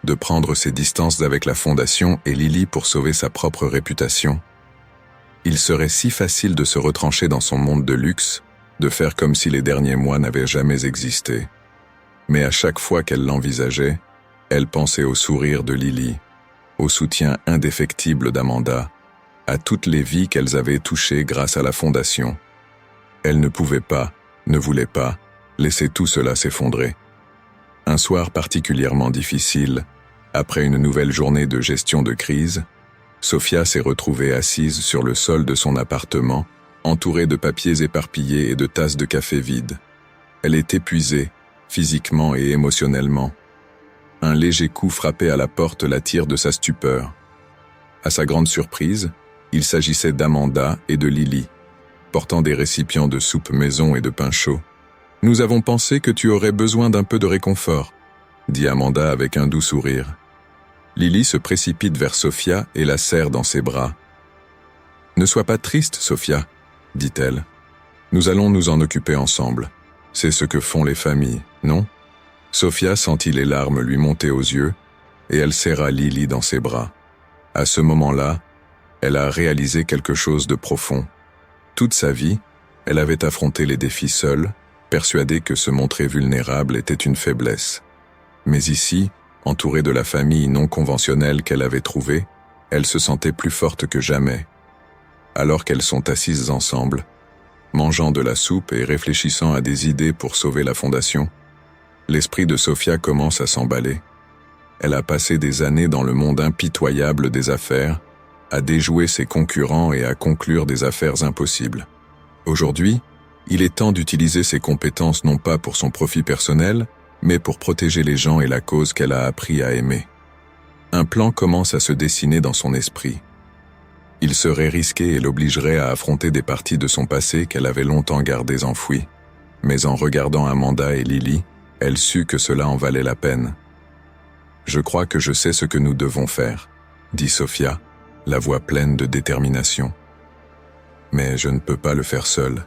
de prendre ses distances avec la Fondation et Lily pour sauver sa propre réputation. Il serait si facile de se retrancher dans son monde de luxe, de faire comme si les derniers mois n'avaient jamais existé. Mais à chaque fois qu'elle l'envisageait, elle pensait au sourire de Lily, au soutien indéfectible d'Amanda, à toutes les vies qu'elles avaient touchées grâce à la Fondation. Elle ne pouvait pas, ne voulait pas, laisser tout cela s'effondrer. Un soir particulièrement difficile, après une nouvelle journée de gestion de crise, Sophia s'est retrouvée assise sur le sol de son appartement, entourée de papiers éparpillés et de tasses de café vides. Elle est épuisée, physiquement et émotionnellement. Un léger coup frappé à la porte la tire de sa stupeur. À sa grande surprise, il s'agissait d'Amanda et de Lily, portant des récipients de soupe maison et de pain chaud. « Nous avons pensé que tu aurais besoin d'un peu de réconfort », dit Amanda avec un doux sourire. Lily se précipite vers Sophia et la serre dans ses bras. « Ne sois pas triste, Sophia, » dit-elle. « Nous allons nous en occuper ensemble. C'est ce que font les familles, non ?» Sophia sentit les larmes lui monter aux yeux et elle serra Lily dans ses bras. À ce moment-là, elle a réalisé quelque chose de profond. Toute sa vie, elle avait affronté les défis seule, persuadée que se montrer vulnérable était une faiblesse. Mais ici, entourée de la famille non conventionnelle qu'elle avait trouvée, elle se sentait plus forte que jamais. Alors qu'elles sont assises ensemble, mangeant de la soupe et réfléchissant à des idées pour sauver la Fondation, l'esprit de Sophia commence à s'emballer. Elle a passé des années dans le monde impitoyable des affaires, à déjouer ses concurrents et à conclure des affaires impossibles. Aujourd'hui, il est temps d'utiliser ses compétences non pas pour son profit personnel, mais pour protéger les gens et la cause qu'elle a appris à aimer. Un plan commence à se dessiner dans son esprit. Il serait risqué et l'obligerait à affronter des parties de son passé qu'elle avait longtemps gardées enfouies. Mais en regardant Amanda et Lily, elle sut que cela en valait la peine. « Je crois que je sais ce que nous devons faire », dit Sophia, la voix pleine de détermination. « Mais je ne peux pas le faire seule.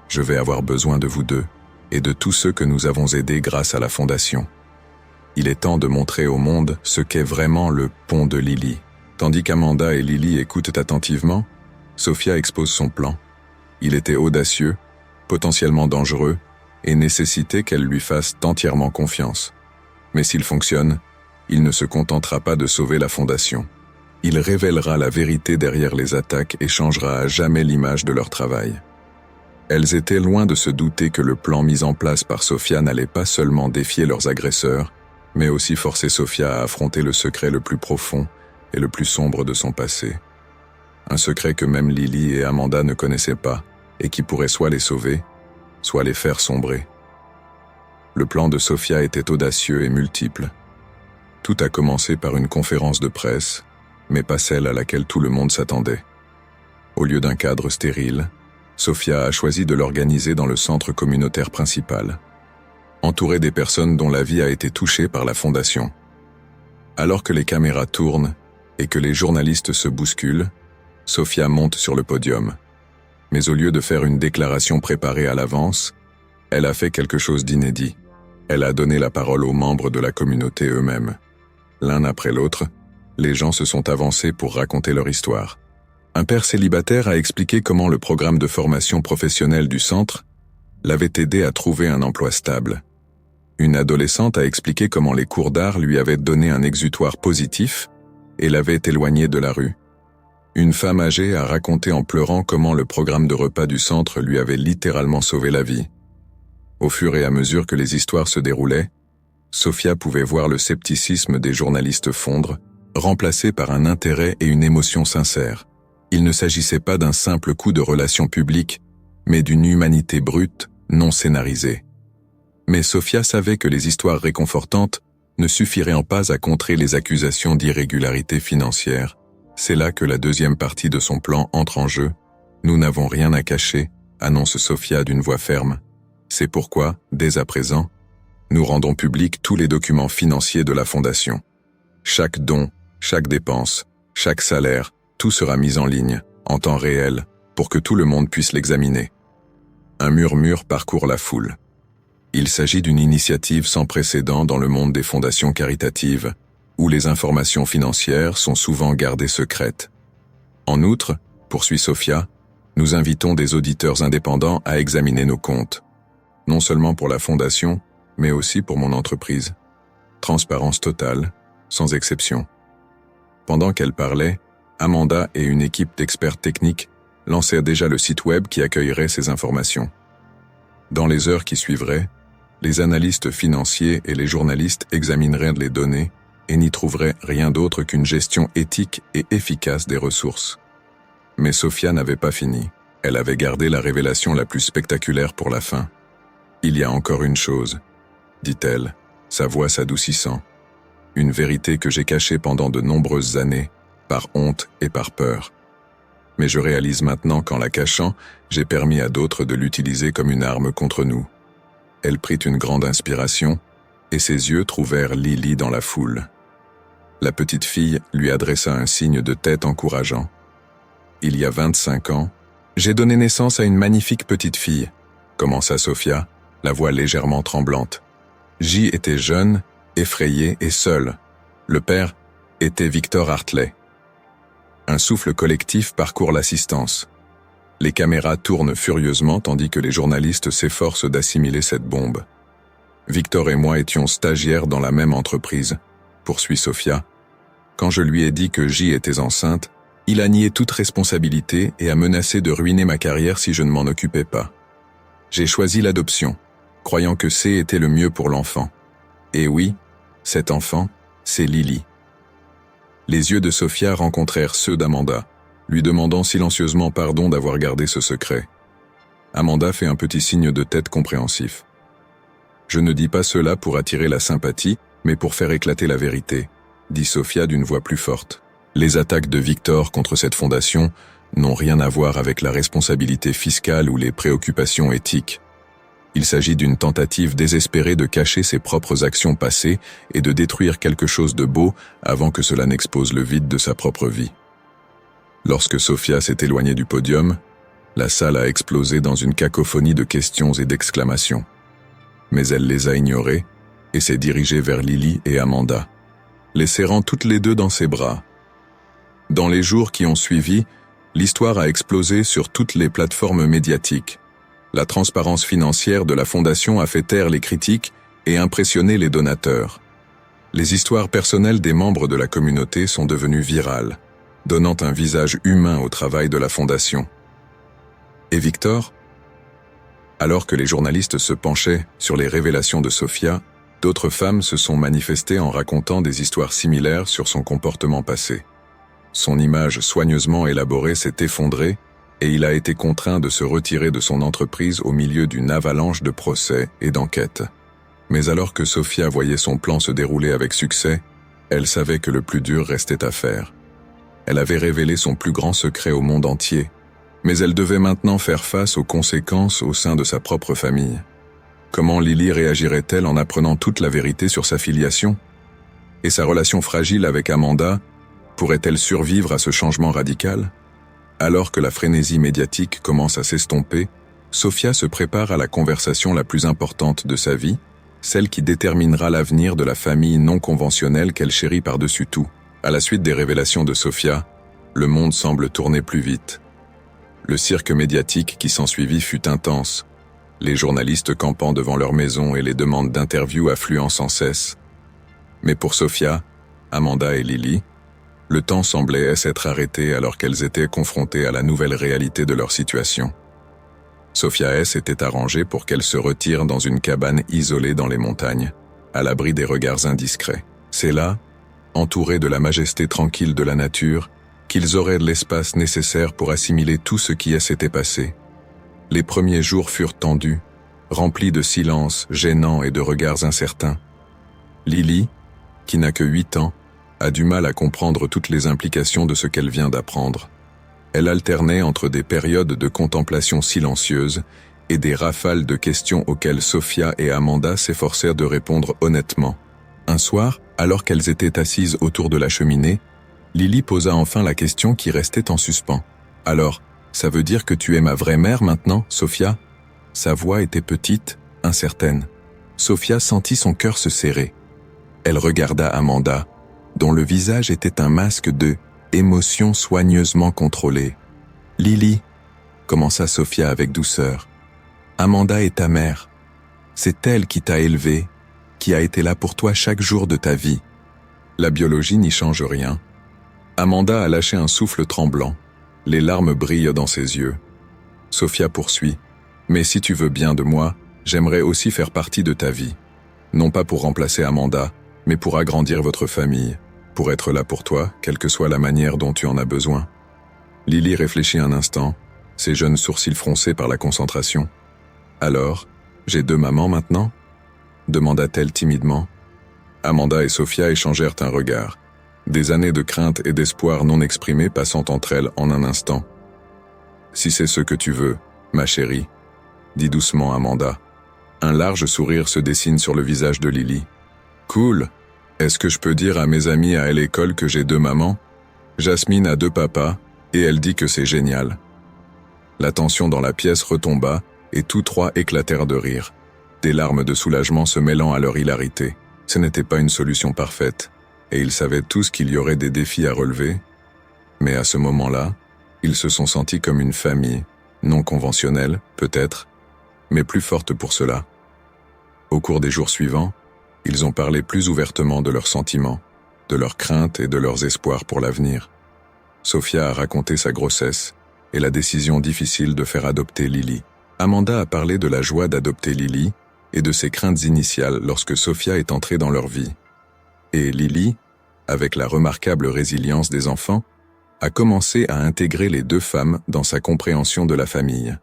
Je vais avoir besoin de vous deux et de tous ceux que nous avons aidés grâce à la Fondation. Il est temps de montrer au monde ce qu'est vraiment le pont de Lily. » Tandis qu'Amanda et Lily écoutent attentivement, Sophia expose son plan. Il était audacieux, potentiellement dangereux, et nécessitait qu'elle lui fasse entièrement confiance. Mais s'il fonctionne, il ne se contentera pas de sauver la Fondation. Il révélera la vérité derrière les attaques et changera à jamais l'image de leur travail. Elles étaient loin de se douter que le plan mis en place par Sophia n'allait pas seulement défier leurs agresseurs, mais aussi forcer Sophia à affronter le secret le plus profond et le plus sombre de son passé. Un secret que même Lily et Amanda ne connaissaient pas et qui pourrait soit les sauver, soit les faire sombrer. Le plan de Sophia était audacieux et multiple. Tout a commencé par une conférence de presse, mais pas celle à laquelle tout le monde s'attendait. Au lieu d'un cadre stérile, Sofia a choisi de l'organiser dans le centre communautaire principal, entouré des personnes dont la vie a été touchée par la fondation. Alors que les caméras tournent et que les journalistes se bousculent, Sofia monte sur le podium. Mais au lieu de faire une déclaration préparée à l'avance, elle a fait quelque chose d'inédit. Elle a donné la parole aux membres de la communauté eux-mêmes. L'un après l'autre, les gens se sont avancés pour raconter leur histoire. Un père célibataire a expliqué comment le programme de formation professionnelle du centre l'avait aidé à trouver un emploi stable. Une adolescente a expliqué comment les cours d'art lui avaient donné un exutoire positif et l'avaient éloignée de la rue. Une femme âgée a raconté en pleurant comment le programme de repas du centre lui avait littéralement sauvé la vie. Au fur et à mesure que les histoires se déroulaient, Sofia pouvait voir le scepticisme des journalistes fondre, remplacé par un intérêt et une émotion sincères. Il ne s'agissait pas d'un simple coup de relation publique, mais d'une humanité brute, non scénarisée. Mais Sofia savait que les histoires réconfortantes ne suffiraient pas à contrer les accusations d'irrégularité financière. C'est là que la deuxième partie de son plan entre en jeu. Nous n'avons rien à cacher, annonce Sofia d'une voix ferme. C'est pourquoi, dès à présent, nous rendons publics tous les documents financiers de la Fondation. Chaque don, chaque dépense, chaque salaire, tout sera mis en ligne, en temps réel, pour que tout le monde puisse l'examiner. Un murmure parcourt la foule. Il s'agit d'une initiative sans précédent dans le monde des fondations caritatives, où les informations financières sont souvent gardées secrètes. En outre, poursuit Sofia, nous invitons des auditeurs indépendants à examiner nos comptes. Non seulement pour la Fondation, mais aussi pour mon entreprise. Transparence totale, sans exception. Pendant qu'elle parlait, Amanda et une équipe d'experts techniques lancèrent déjà le site web qui accueillerait ces informations. Dans les heures qui suivraient, les analystes financiers et les journalistes examineraient les données et n'y trouveraient rien d'autre qu'une gestion éthique et efficace des ressources. Mais Sofia n'avait pas fini. Elle avait gardé la révélation la plus spectaculaire pour la fin. Il y a encore une chose, dit-elle, sa voix s'adoucissant. Une vérité que j'ai cachée pendant de nombreuses années, par honte et par peur. Mais je réalise maintenant qu'en la cachant, j'ai permis à d'autres de l'utiliser comme une arme contre nous. Elle prit une grande inspiration, et ses yeux trouvèrent Lily dans la foule. La petite fille lui adressa un signe de tête encourageant. Il y a 25 ans, j'ai donné naissance à une magnifique petite fille, commença Sofia, la voix légèrement tremblante. J était jeune, effrayé et seul. Le père était Victor Hartley. Un souffle collectif parcourt l'assistance. Les caméras tournent furieusement tandis que les journalistes s'efforcent d'assimiler cette bombe. Victor et moi étions stagiaires dans la même entreprise, poursuit Sofia. Quand je lui ai dit que J était enceinte, il a nié toute responsabilité et a menacé de ruiner ma carrière si je ne m'en occupais pas. J'ai choisi l'adoption, croyant que C était le mieux pour l'enfant. Et oui, cet enfant, c'est Lily. Les yeux de Sofia rencontrèrent ceux d'Amanda, lui demandant silencieusement pardon d'avoir gardé ce secret. Amanda fait un petit signe de tête compréhensif. Je ne dis pas cela pour attirer la sympathie, mais pour faire éclater la vérité, dit Sofia d'une voix plus forte. Les attaques de Victor contre cette fondation n'ont rien à voir avec la responsabilité fiscale ou les préoccupations éthiques. Il s'agit d'une tentative désespérée de cacher ses propres actions passées et de détruire quelque chose de beau avant que cela n'expose le vide de sa propre vie. Lorsque Sofia s'est éloignée du podium, la salle a explosé dans une cacophonie de questions et d'exclamations. Mais elle les a ignorées et s'est dirigée vers Lily et Amanda, les serrant toutes les deux dans ses bras. Dans les jours qui ont suivi, l'histoire a explosé sur toutes les plateformes médiatiques. La transparence financière de la Fondation a fait taire les critiques et impressionné les donateurs. Les histoires personnelles des membres de la communauté sont devenues virales, donnant un visage humain au travail de la Fondation. Et Victor ? Alors que les journalistes se penchaient sur les révélations de Sofia, d'autres femmes se sont manifestées en racontant des histoires similaires sur son comportement passé. Son image soigneusement élaborée s'est effondrée et il a été contraint de se retirer de son entreprise au milieu d'une avalanche de procès et d'enquêtes. Mais alors que Sofia voyait son plan se dérouler avec succès, elle savait que le plus dur restait à faire. Elle avait révélé son plus grand secret au monde entier, Mais elle devait maintenant faire face aux conséquences au sein de sa propre famille. Comment Lily réagirait-elle en apprenant toute la vérité sur sa filiation? Et sa relation fragile avec Amanda pourrait-elle survivre à ce changement radical? Alors que la frénésie médiatique commence à s'estomper, Sophia se prépare à la conversation la plus importante de sa vie, celle qui déterminera l'avenir de la famille non conventionnelle qu'elle chérit par-dessus tout. À la suite des révélations de Sophia, le monde semble tourner plus vite. Le cirque médiatique qui s'ensuivit fut intense, les journalistes campant devant leur maison et les demandes d'interviews affluant sans cesse. Mais pour Sophia, Amanda et Lily, le temps semblait s'être arrêté alors qu'elles étaient confrontées à la nouvelle réalité de leur situation. Sophia S. était arrangée pour qu'elle se retire dans une cabane isolée dans les montagnes, à l'abri des regards indiscrets. C'est là, entourés de la majesté tranquille de la nature, qu'ils auraient l'espace nécessaire pour assimiler tout ce qui s'était passé. Les premiers jours furent tendus, remplis de silence gênant et de regards incertains. Lily, qui n'a que 8 ans, a du mal à comprendre toutes les implications de ce qu'elle vient d'apprendre. Elle alternait entre des périodes de contemplation silencieuse et des rafales de questions auxquelles Sophia et Amanda s'efforcèrent de répondre honnêtement. Un soir, alors qu'elles étaient assises autour de la cheminée, Lily posa enfin la question qui restait en suspens. « Alors, ça veut dire que tu es ma vraie mère maintenant, Sophia ?» Sa voix était petite, incertaine. Sophia sentit son cœur se serrer. Elle regarda Amanda, dont le visage était un masque de émotions soigneusement contrôlées. « Lily, » commença Sophia avec douceur, « Amanda est ta mère. C'est elle qui t'a élevée, qui a été là pour toi chaque jour de ta vie. La biologie n'y change rien. » Amanda a lâché un souffle tremblant. Les larmes brillent dans ses yeux. Sophia poursuit. « Mais si tu veux bien de moi, j'aimerais aussi faire partie de ta vie. Non pas pour remplacer Amanda, mais pour agrandir votre famille, pour être là pour toi, quelle que soit la manière dont tu en as besoin. » Lily réfléchit un instant, ses jeunes sourcils froncés par la concentration. « Alors, j'ai 2 mamans maintenant ?» demanda-t-elle timidement. Amanda et Sophia échangèrent un regard. Des années de crainte et d'espoir non exprimés passant entre elles en un instant. « Si c'est ce que tu veux, ma chérie, » dit doucement Amanda. Un large sourire se dessine sur le visage de Lily. « Cool. Est-ce que je peux dire à mes amis à l'école que j'ai 2 mamans? Jasmine a 2 papas, et elle dit que c'est génial. » La tension dans la pièce retomba, et tous 3 éclatèrent de rire, des larmes de soulagement se mêlant à leur hilarité. Ce n'était pas une solution parfaite, et ils savaient tous qu'il y aurait des défis à relever, mais à ce moment-là, ils se sont sentis comme une famille, non conventionnelle, peut-être, mais plus forte pour cela. Au cours des jours suivants, ils ont parlé plus ouvertement de leurs sentiments, de leurs craintes et de leurs espoirs pour l'avenir. Sophia a raconté sa grossesse et la décision difficile de faire adopter Lily. Amanda a parlé de la joie d'adopter Lily et de ses craintes initiales lorsque Sophia est entrée dans leur vie. Et Lily, avec la remarquable résilience des enfants, a commencé à intégrer les 2 femmes dans sa compréhension de la famille.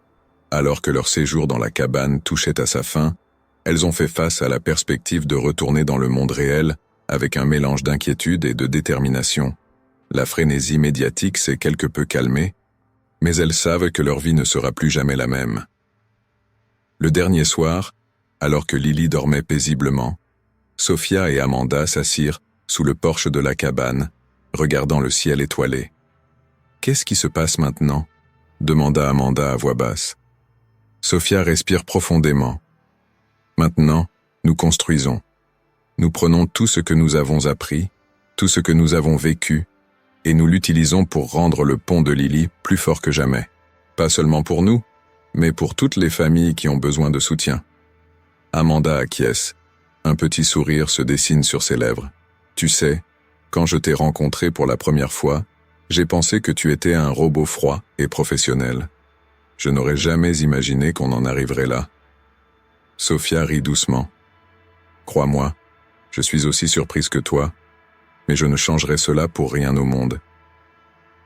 Alors que leur séjour dans la cabane touchait à sa fin, elles ont fait face à la perspective de retourner dans le monde réel avec un mélange d'inquiétude et de détermination. La frénésie médiatique s'est quelque peu calmée, mais elles savent que leur vie ne sera plus jamais la même. Le dernier soir, alors que Lily dormait paisiblement, Sophia et Amanda s'assirent sous le porche de la cabane, regardant le ciel étoilé. « Qu'est-ce qui se passe maintenant ?» demanda Amanda à voix basse. Sophia respire profondément. « Maintenant, nous construisons. Nous prenons tout ce que nous avons appris, tout ce que nous avons vécu, et nous l'utilisons pour rendre le pont de Lily plus fort que jamais. Pas seulement pour nous, mais pour toutes les familles qui ont besoin de soutien. » Amanda acquiesce. Un petit sourire se dessine sur ses lèvres. « Tu sais, quand je t'ai rencontré pour la première fois, j'ai pensé que tu étais un robot froid et professionnel. Je n'aurais jamais imaginé qu'on en arriverait là. » Sophia rit doucement. « Crois-moi, je suis aussi surprise que toi, mais je ne changerai cela pour rien au monde. »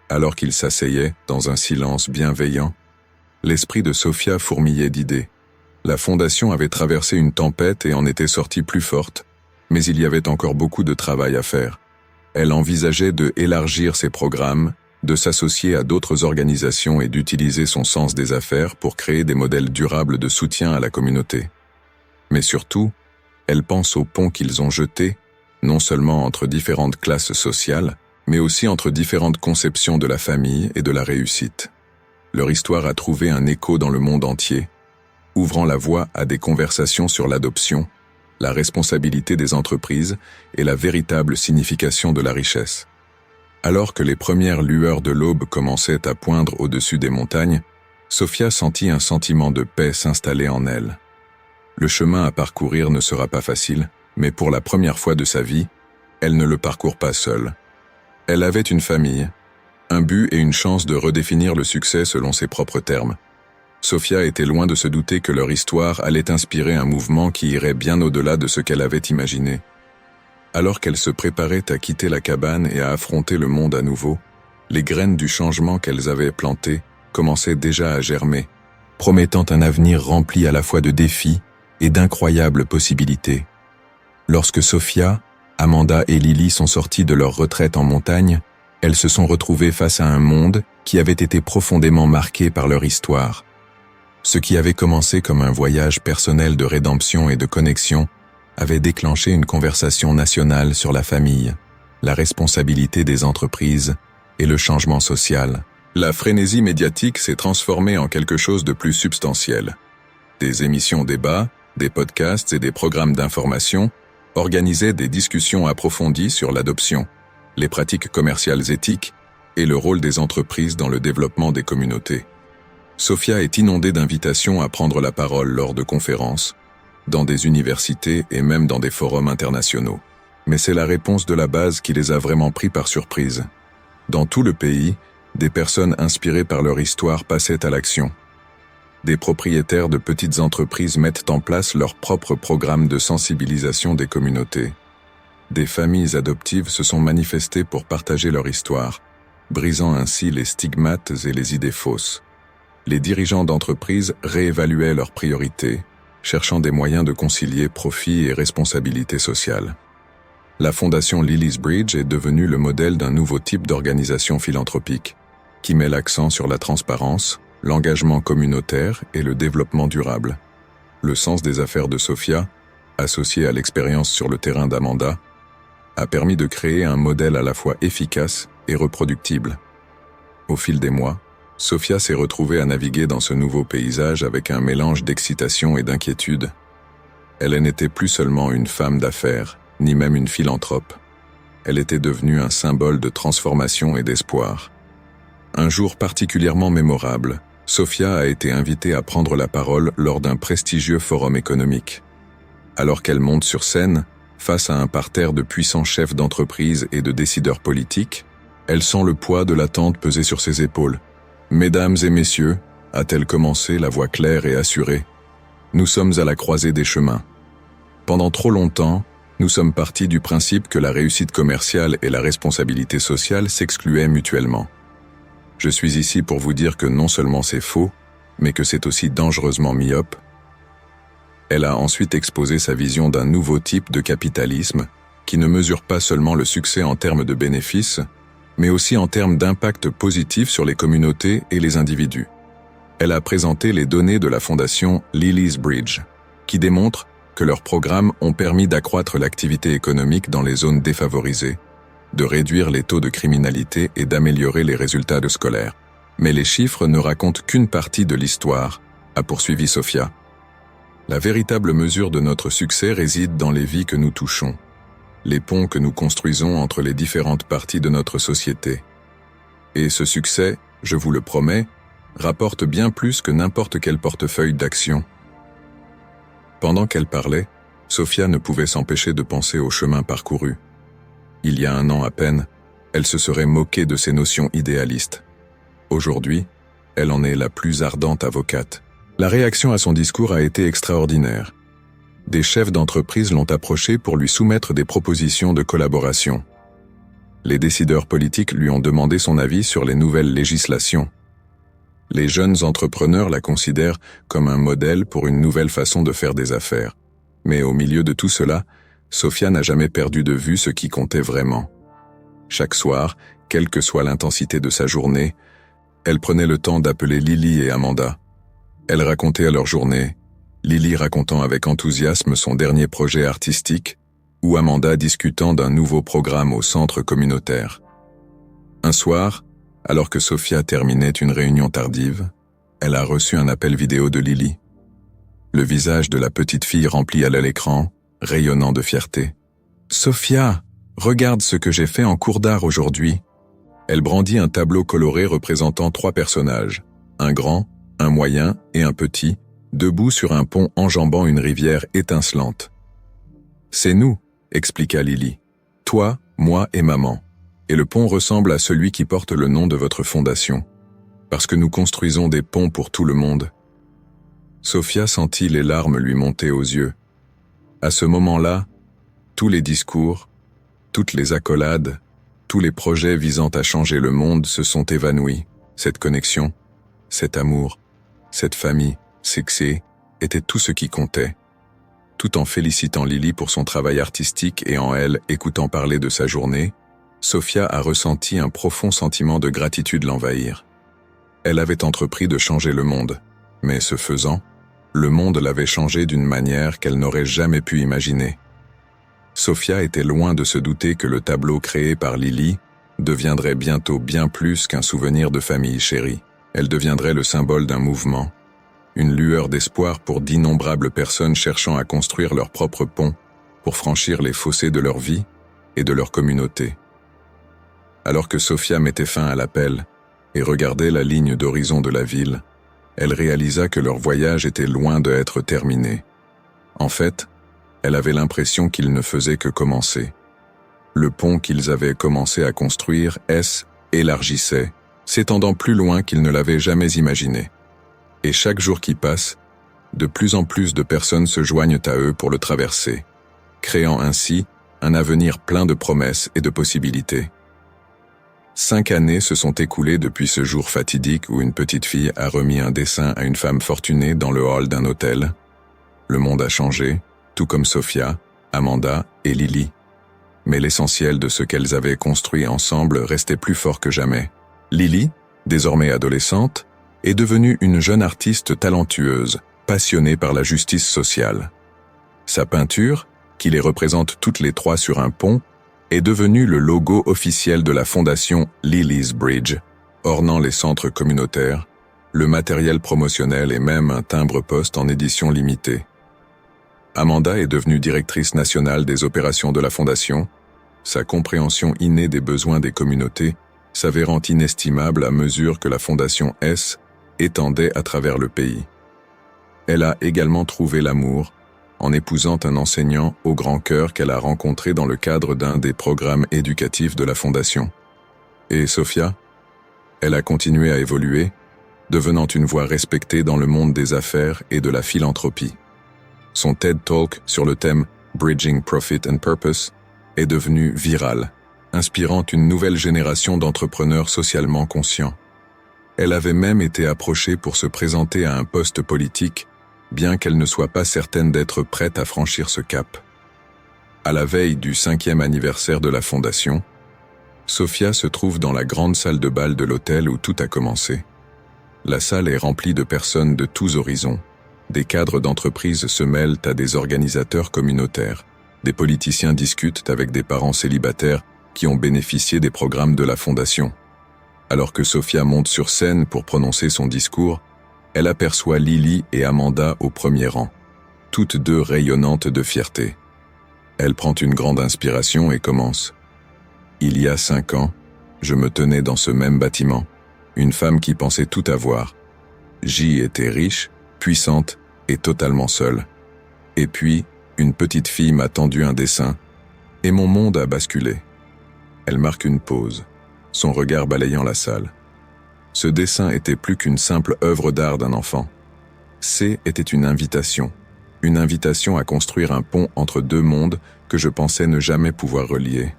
Alors qu'ils s'asseyaient, dans un silence bienveillant, l'esprit de Sophia fourmillait d'idées. La fondation avait traversé une tempête et en était sortie plus forte, mais il y avait encore beaucoup de travail à faire. Elle envisageait de élargir ses programmes de s'associer à d'autres organisations et d'utiliser son sens des affaires pour créer des modèles durables de soutien à la communauté. Mais surtout, elle pense aux ponts qu'ils ont jetés, non seulement entre différentes classes sociales, mais aussi entre différentes conceptions de la famille et de la réussite. Leur histoire a trouvé un écho dans le monde entier, ouvrant la voie à des conversations sur l'adoption, la responsabilité des entreprises et la véritable signification de la richesse. Alors que les premières lueurs de l'aube commençaient à poindre au-dessus des montagnes, Sophia sentit un sentiment de paix s'installer en elle. Le chemin à parcourir ne sera pas facile, mais pour la première fois de sa vie, elle ne le parcourt pas seule. Elle avait une famille, un but et une chance de redéfinir le succès selon ses propres termes. Sophia était loin de se douter que leur histoire allait inspirer un mouvement qui irait bien au-delà de ce qu'elle avait imaginé. Alors qu'elle se préparait à quitter la cabane et à affronter le monde à nouveau, les graines du changement qu'elles avaient plantées commençaient déjà à germer, promettant un avenir rempli à la fois de défis et d'incroyables possibilités. Lorsque Sophia, Amanda et Lily sont sorties de leur retraite en montagne, elles se sont retrouvées face à un monde qui avait été profondément marqué par leur histoire. Ce qui avait commencé comme un voyage personnel de rédemption et de connexion avait déclenché une conversation nationale sur la famille, la responsabilité des entreprises et le changement social. La frénésie médiatique s'est transformée en quelque chose de plus substantiel. Des émissions débats, des podcasts et des programmes d'information organisaient des discussions approfondies sur l'adoption, les pratiques commerciales éthiques et le rôle des entreprises dans le développement des communautés. Sophia est inondée d'invitations à prendre la parole lors de conférences, dans des universités et même dans des forums internationaux. Mais c'est la réponse de la base qui les a vraiment pris par surprise. Dans tout le pays, des personnes inspirées par leur histoire passaient à l'action. Des propriétaires de petites entreprises mettent en place leurs propres programmes de sensibilisation des communautés. Des familles adoptives se sont manifestées pour partager leur histoire, brisant ainsi les stigmates et les idées fausses. Les dirigeants d'entreprises réévaluaient leurs priorités, cherchant des moyens de concilier profit et responsabilité sociale. La fondation Lily's Bridge est devenue le modèle d'un nouveau type d'organisation philanthropique, qui met l'accent sur la transparence, l'engagement communautaire et le développement durable. Le sens des affaires de Sophia, associé à l'expérience sur le terrain d'Amanda, a permis de créer un modèle à la fois efficace et reproductible. Au fil des mois, Sophia s'est retrouvée à naviguer dans ce nouveau paysage avec un mélange d'excitation et d'inquiétude. Elle n'était plus seulement une femme d'affaires, ni même une philanthrope. Elle était devenue un symbole de transformation et d'espoir. Un jour particulièrement mémorable, Sophia a été invitée à prendre la parole lors d'un prestigieux forum économique. Alors qu'elle monte sur scène, face à un parterre de puissants chefs d'entreprise et de décideurs politiques, elle sent le poids de l'attente peser sur ses épaules. « Mesdames et messieurs », a-t-elle commencé, la voix claire et assurée, « nous sommes à la croisée des chemins. Pendant trop longtemps, nous sommes partis du principe que la réussite commerciale et la responsabilité sociale s'excluaient mutuellement. Je suis ici pour vous dire que non seulement c'est faux, mais que c'est aussi dangereusement myope. » Elle a ensuite exposé sa vision d'un nouveau type de capitalisme qui ne mesure pas seulement le succès en termes de bénéfices, mais aussi en termes d'impact positif sur les communautés et les individus. Elle a présenté les données de la fondation Lily's Bridge, qui démontrent que leurs programmes ont permis d'accroître l'activité économique dans les zones défavorisées, de réduire les taux de criminalité et d'améliorer les résultats scolaires. Mais les chiffres ne racontent qu'une partie de l'histoire, a poursuivi Sophia. La véritable mesure de notre succès réside dans les vies que nous touchons, les ponts que nous construisons entre les différentes parties de notre société. Et ce succès, je vous le promets, rapporte bien plus que n'importe quel portefeuille d'action. Pendant qu'elle parlait, Sophia ne pouvait s'empêcher de penser au chemin parcouru. Il y a 1 an à peine, elle se serait moquée de ces notions idéalistes. Aujourd'hui, elle en est la plus ardente avocate. La réaction à son discours a été extraordinaire. Des chefs d'entreprise l'ont approchée pour lui soumettre des propositions de collaboration. Les décideurs politiques lui ont demandé son avis sur les nouvelles législations. Les jeunes entrepreneurs la considèrent comme un modèle pour une nouvelle façon de faire des affaires. Mais au milieu de tout cela, Sophia n'a jamais perdu de vue ce qui comptait vraiment. Chaque soir, quelle que soit l'intensité de sa journée, elle prenait le temps d'appeler Lily et Amanda. Elle racontait à leur journée, Lily racontant avec enthousiasme son dernier projet artistique, ou Amanda discutant d'un nouveau programme au centre communautaire. Un soir, alors que Sophia terminait une réunion tardive, elle a reçu un appel vidéo de Lily. Le visage de la petite fille rempli à l'écran, rayonnant de fierté. « Sophia, regarde ce que j'ai fait en cours d'art aujourd'hui. » Elle brandit un tableau coloré représentant 3 personnages, un grand, un moyen et un petit, debout sur un pont enjambant une rivière étincelante. « C'est nous, » expliqua Lily. « Toi, moi et maman. Et le pont ressemble à celui qui porte le nom de votre fondation, parce que nous construisons des ponts pour tout le monde. » Sophia sentit les larmes lui monter aux yeux. À ce moment-là, tous les discours, toutes les accolades, tous les projets visant à changer le monde se sont évanouis. Cette connexion, cet amour, cette famille, succès, était tout ce qui comptait. Tout en félicitant Lily pour son travail artistique et en elle écoutant parler de sa journée, Sophia a ressenti un profond sentiment de gratitude l'envahir. Elle avait entrepris de changer le monde, mais ce faisant, le monde l'avait changé d'une manière qu'elle n'aurait jamais pu imaginer. Sophia était loin de se douter que le tableau créé par Lily deviendrait bientôt bien plus qu'un souvenir de famille chérie. Elle deviendrait le symbole d'un mouvement, une lueur d'espoir pour d'innombrables personnes cherchant à construire leur propre pont pour franchir les fossés de leur vie et de leur communauté. Alors que Sophia mettait fin à l'appel et regardait la ligne d'horizon de la ville, elle réalisa que leur voyage était loin d'être terminé. En fait, elle avait l'impression qu'il ne faisait que commencer. Le pont qu'ils avaient commencé à construire élargissait, s'étendant plus loin qu'ils ne l'avaient jamais imaginé. Et chaque jour qui passe, de plus en plus de personnes se joignent à eux pour le traverser, créant ainsi un avenir plein de promesses et de possibilités. 5 années se sont écoulées depuis ce jour fatidique où une petite fille a remis un dessin à une femme fortunée dans le hall d'un hôtel. Le monde a changé, tout comme Sophia, Amanda et Lily. Mais l'essentiel de ce qu'elles avaient construit ensemble restait plus fort que jamais. Lily, désormais adolescente, est devenue une jeune artiste talentueuse, passionnée par la justice sociale. Sa peinture, qui les représente toutes les 3 sur un pont, est devenue le logo officiel de la fondation Lily's Bridge, ornant les centres communautaires, le matériel promotionnel et même un timbre-poste en édition limitée. Amanda est devenue directrice nationale des opérations de la fondation, sa compréhension innée des besoins des communautés s'avérant inestimable à mesure que la fondation étendait à travers le pays. Elle a également trouvé l'amour en épousant un enseignant au grand cœur qu'elle a rencontré dans le cadre d'un des programmes éducatifs de la fondation. Et Sophia? Elle a continué à évoluer, devenant une voix respectée dans le monde des affaires et de la philanthropie. Son TED Talk sur le thème « Bridging Profit and Purpose » est devenu viral, inspirant une nouvelle génération d'entrepreneurs socialement conscients. Elle avait même été approchée pour se présenter à un poste politique, bien qu'elle ne soit pas certaine d'être prête à franchir ce cap. À la veille du 5e anniversaire de la fondation, Sophia se trouve dans la grande salle de bal de l'hôtel où tout a commencé. La salle est remplie de personnes de tous horizons. Des cadres d'entreprise se mêlent à des organisateurs communautaires. Des politiciens discutent avec des parents célibataires qui ont bénéficié des programmes de la fondation. Alors que Sophia monte sur scène pour prononcer son discours, elle aperçoit Lily et Amanda au premier rang, toutes 2 rayonnantes de fierté. Elle prend une grande inspiration et commence. « Il y a 5 ans, je me tenais dans ce même bâtiment, une femme qui pensait tout avoir. J'y étais riche, puissante et totalement seule. Et puis, une petite fille m'a tendu un dessin, et mon monde a basculé. » Elle marque une pause, son regard balayant la salle. Ce dessin était plus qu'une simple œuvre d'art d'un enfant. Était une invitation à construire un pont entre 2 mondes que je pensais ne jamais pouvoir relier.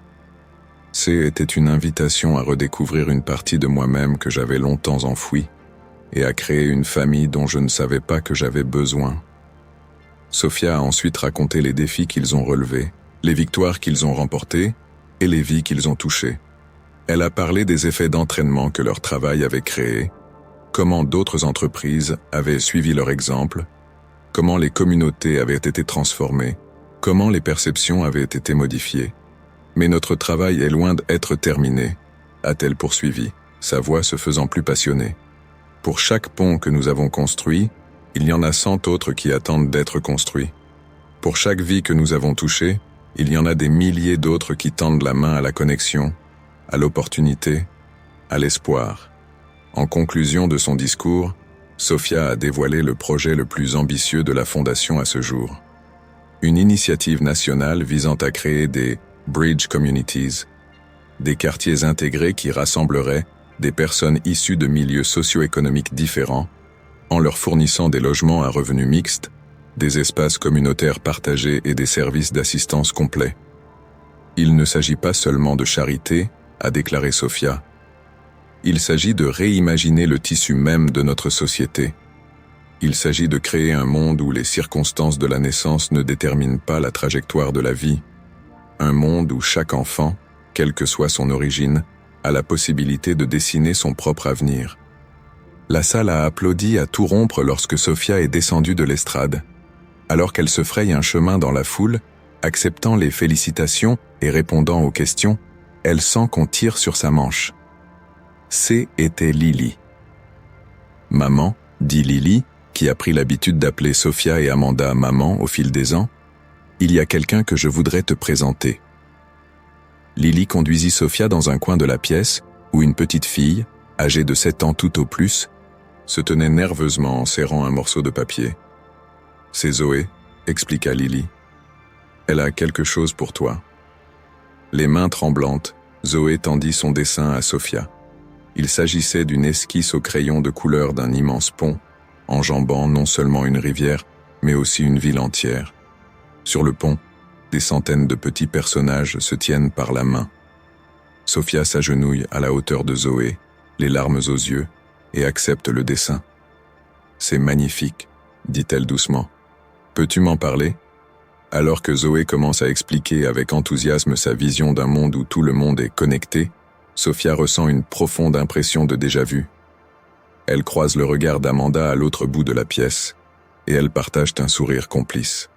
Était une invitation à redécouvrir une partie de moi-même que j'avais longtemps enfouie et à créer une famille dont je ne savais pas que j'avais besoin. Sophia a ensuite raconté les défis qu'ils ont relevés, les victoires qu'ils ont remportées et les vies qu'ils ont touchées. Elle a parlé des effets d'entraînement que leur travail avait créés, comment d'autres entreprises avaient suivi leur exemple, comment les communautés avaient été transformées, comment les perceptions avaient été modifiées. Mais notre travail est loin d'être terminé, a-t-elle poursuivi, sa voix se faisant plus passionnée. Pour chaque pont que nous avons construit, il y en a 100 autres qui attendent d'être construits. Pour chaque vie que nous avons touchée, il y en a des milliers d'autres qui tendent la main à la connexion, à l'opportunité, à l'espoir. En conclusion de son discours, Sophia a dévoilé le projet le plus ambitieux de la Fondation à ce jour. Une initiative nationale visant à créer des Bridge Communities, des quartiers intégrés qui rassembleraient des personnes issues de milieux socio-économiques différents, en leur fournissant des logements à revenus mixtes, des espaces communautaires partagés et des services d'assistance complets. Il ne s'agit pas seulement de charité, a déclaré Sophia. Il s'agit de réimaginer le tissu même de notre société. Il s'agit de créer un monde où les circonstances de la naissance ne déterminent pas la trajectoire de la vie. Un monde où chaque enfant, quelle que soit son origine, a la possibilité de dessiner son propre avenir. La salle a applaudi à tout rompre lorsque Sophia est descendue de l'estrade. Alors qu'elle se fraye un chemin dans la foule, acceptant les félicitations et répondant aux questions, elle sent qu'on tire sur sa manche. Était Lily. « Maman, dit Lily, qui a pris l'habitude d'appeler Sophia et Amanda maman au fil des ans, il y a quelqu'un que je voudrais te présenter. » Lily conduisit Sophia dans un coin de la pièce où une petite fille, âgée de 7 ans tout au plus, se tenait nerveusement en serrant un morceau de papier. « C'est Zoé, » expliqua Lily. « Elle a quelque chose pour toi. » Les mains tremblantes, Zoé tendit son dessin à Sophia. Il s'agissait d'une esquisse au crayon de couleur d'un immense pont, enjambant non seulement une rivière, mais aussi une ville entière. Sur le pont, des centaines de petits personnages se tiennent par la main. Sophia s'agenouille à la hauteur de Zoé, les larmes aux yeux, et accepte le dessin. « C'est magnifique, » dit-elle doucement. « Peux-tu m'en parler ?» Alors que Zoé commence à expliquer avec enthousiasme sa vision d'un monde où tout le monde est connecté, Sophia ressent une profonde impression de déjà-vu. Elle croise le regard d'Amanda à l'autre bout de la pièce, et elles partagent un sourire complice.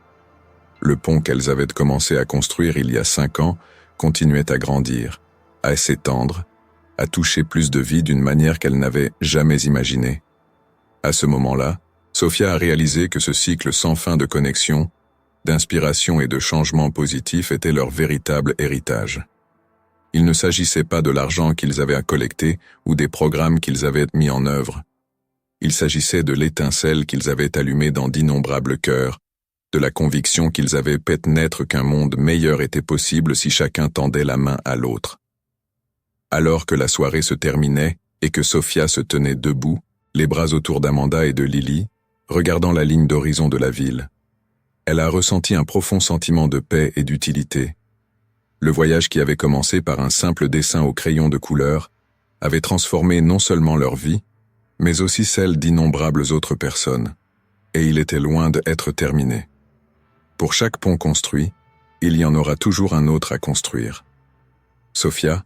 Le pont qu'elles avaient commencé à construire il y a 5 ans continuait à grandir, à s'étendre, à toucher plus de vie d'une manière qu'elle n'avait jamais imaginée. À ce moment-là, Sophia a réalisé que ce cycle sans fin de connexion, d'inspiration et de changement positif était leur véritable héritage. Il ne s'agissait pas de l'argent qu'ils avaient à collecter ou des programmes qu'ils avaient mis en œuvre. Il s'agissait de l'étincelle qu'ils avaient allumée dans d'innombrables cœurs, de la conviction qu'ils avaient fait naître qu'un monde meilleur était possible si chacun tendait la main à l'autre. Alors que la soirée se terminait et que Sophia se tenait debout, les bras autour d'Amanda et de Lily, regardant la ligne d'horizon de la ville, elle a ressenti un profond sentiment de paix et d'utilité. Le voyage qui avait commencé par un simple dessin au crayon de couleur avait transformé non seulement leur vie, mais aussi celle d'innombrables autres personnes, et il était loin d'être terminé. Pour chaque pont construit, il y en aura toujours un autre à construire. Sophia,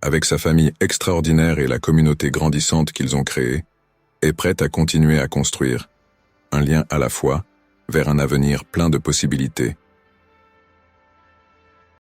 avec sa famille extraordinaire et la communauté grandissante qu'ils ont créée, est prête à continuer à construire, un lien à la fois, vers un avenir plein de possibilités.